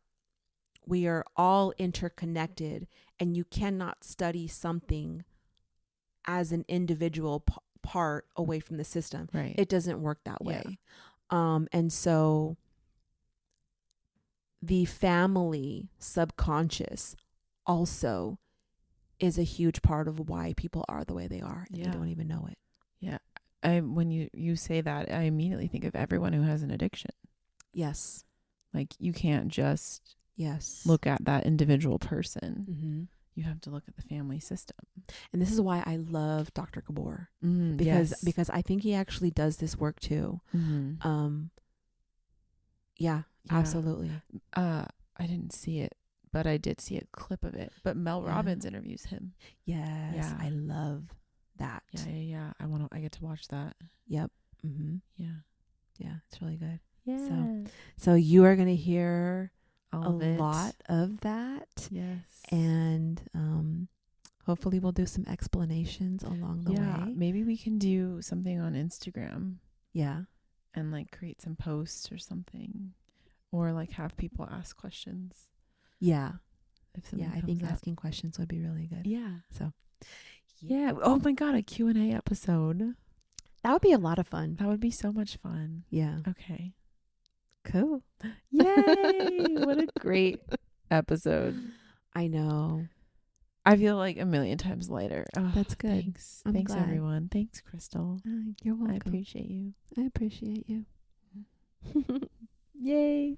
we are all interconnected, and you cannot study something as an individual part away from the system. Right. It doesn't work that Yeah. way. And so the family subconscious also is a huge part of why people are the way they are, and Yeah. they don't even know it. Yeah. When you say that, I immediately think of everyone who has an addiction. Yes. Like, you can't just Yes. look at that individual person. Mm-hmm. You have to look at the family system. And this is why I love Dr. Gabor, Yes. because I think he actually does this work too. Mm-hmm. Yeah, absolutely. I didn't see it, but I did see a clip of it. But Mel Robbins interviews him. Yes. Yeah. I love that. Yeah. I get to watch that. Yep. Mm-hmm. Yeah. Yeah. It's really good. Yeah. So you are going to hear All a of it. lot of that. Yes. And hopefully we'll do some explanations along the way. Maybe we can do something on Instagram. Yeah. And like create some posts or something, or like have people ask questions. Yeah. If I think asking questions would be really good. Yeah. So yeah. Oh my God, a Q&A episode. that would be a lot of fun. That would be so much fun. Yeah. Okay. Cool. Yay. What a great episode. I know. I feel like a million times lighter. Oh, That's good. Thanks. I'm Thanks glad. everyone. Thanks, Krystal. You're welcome. I appreciate you. I appreciate you. Yay.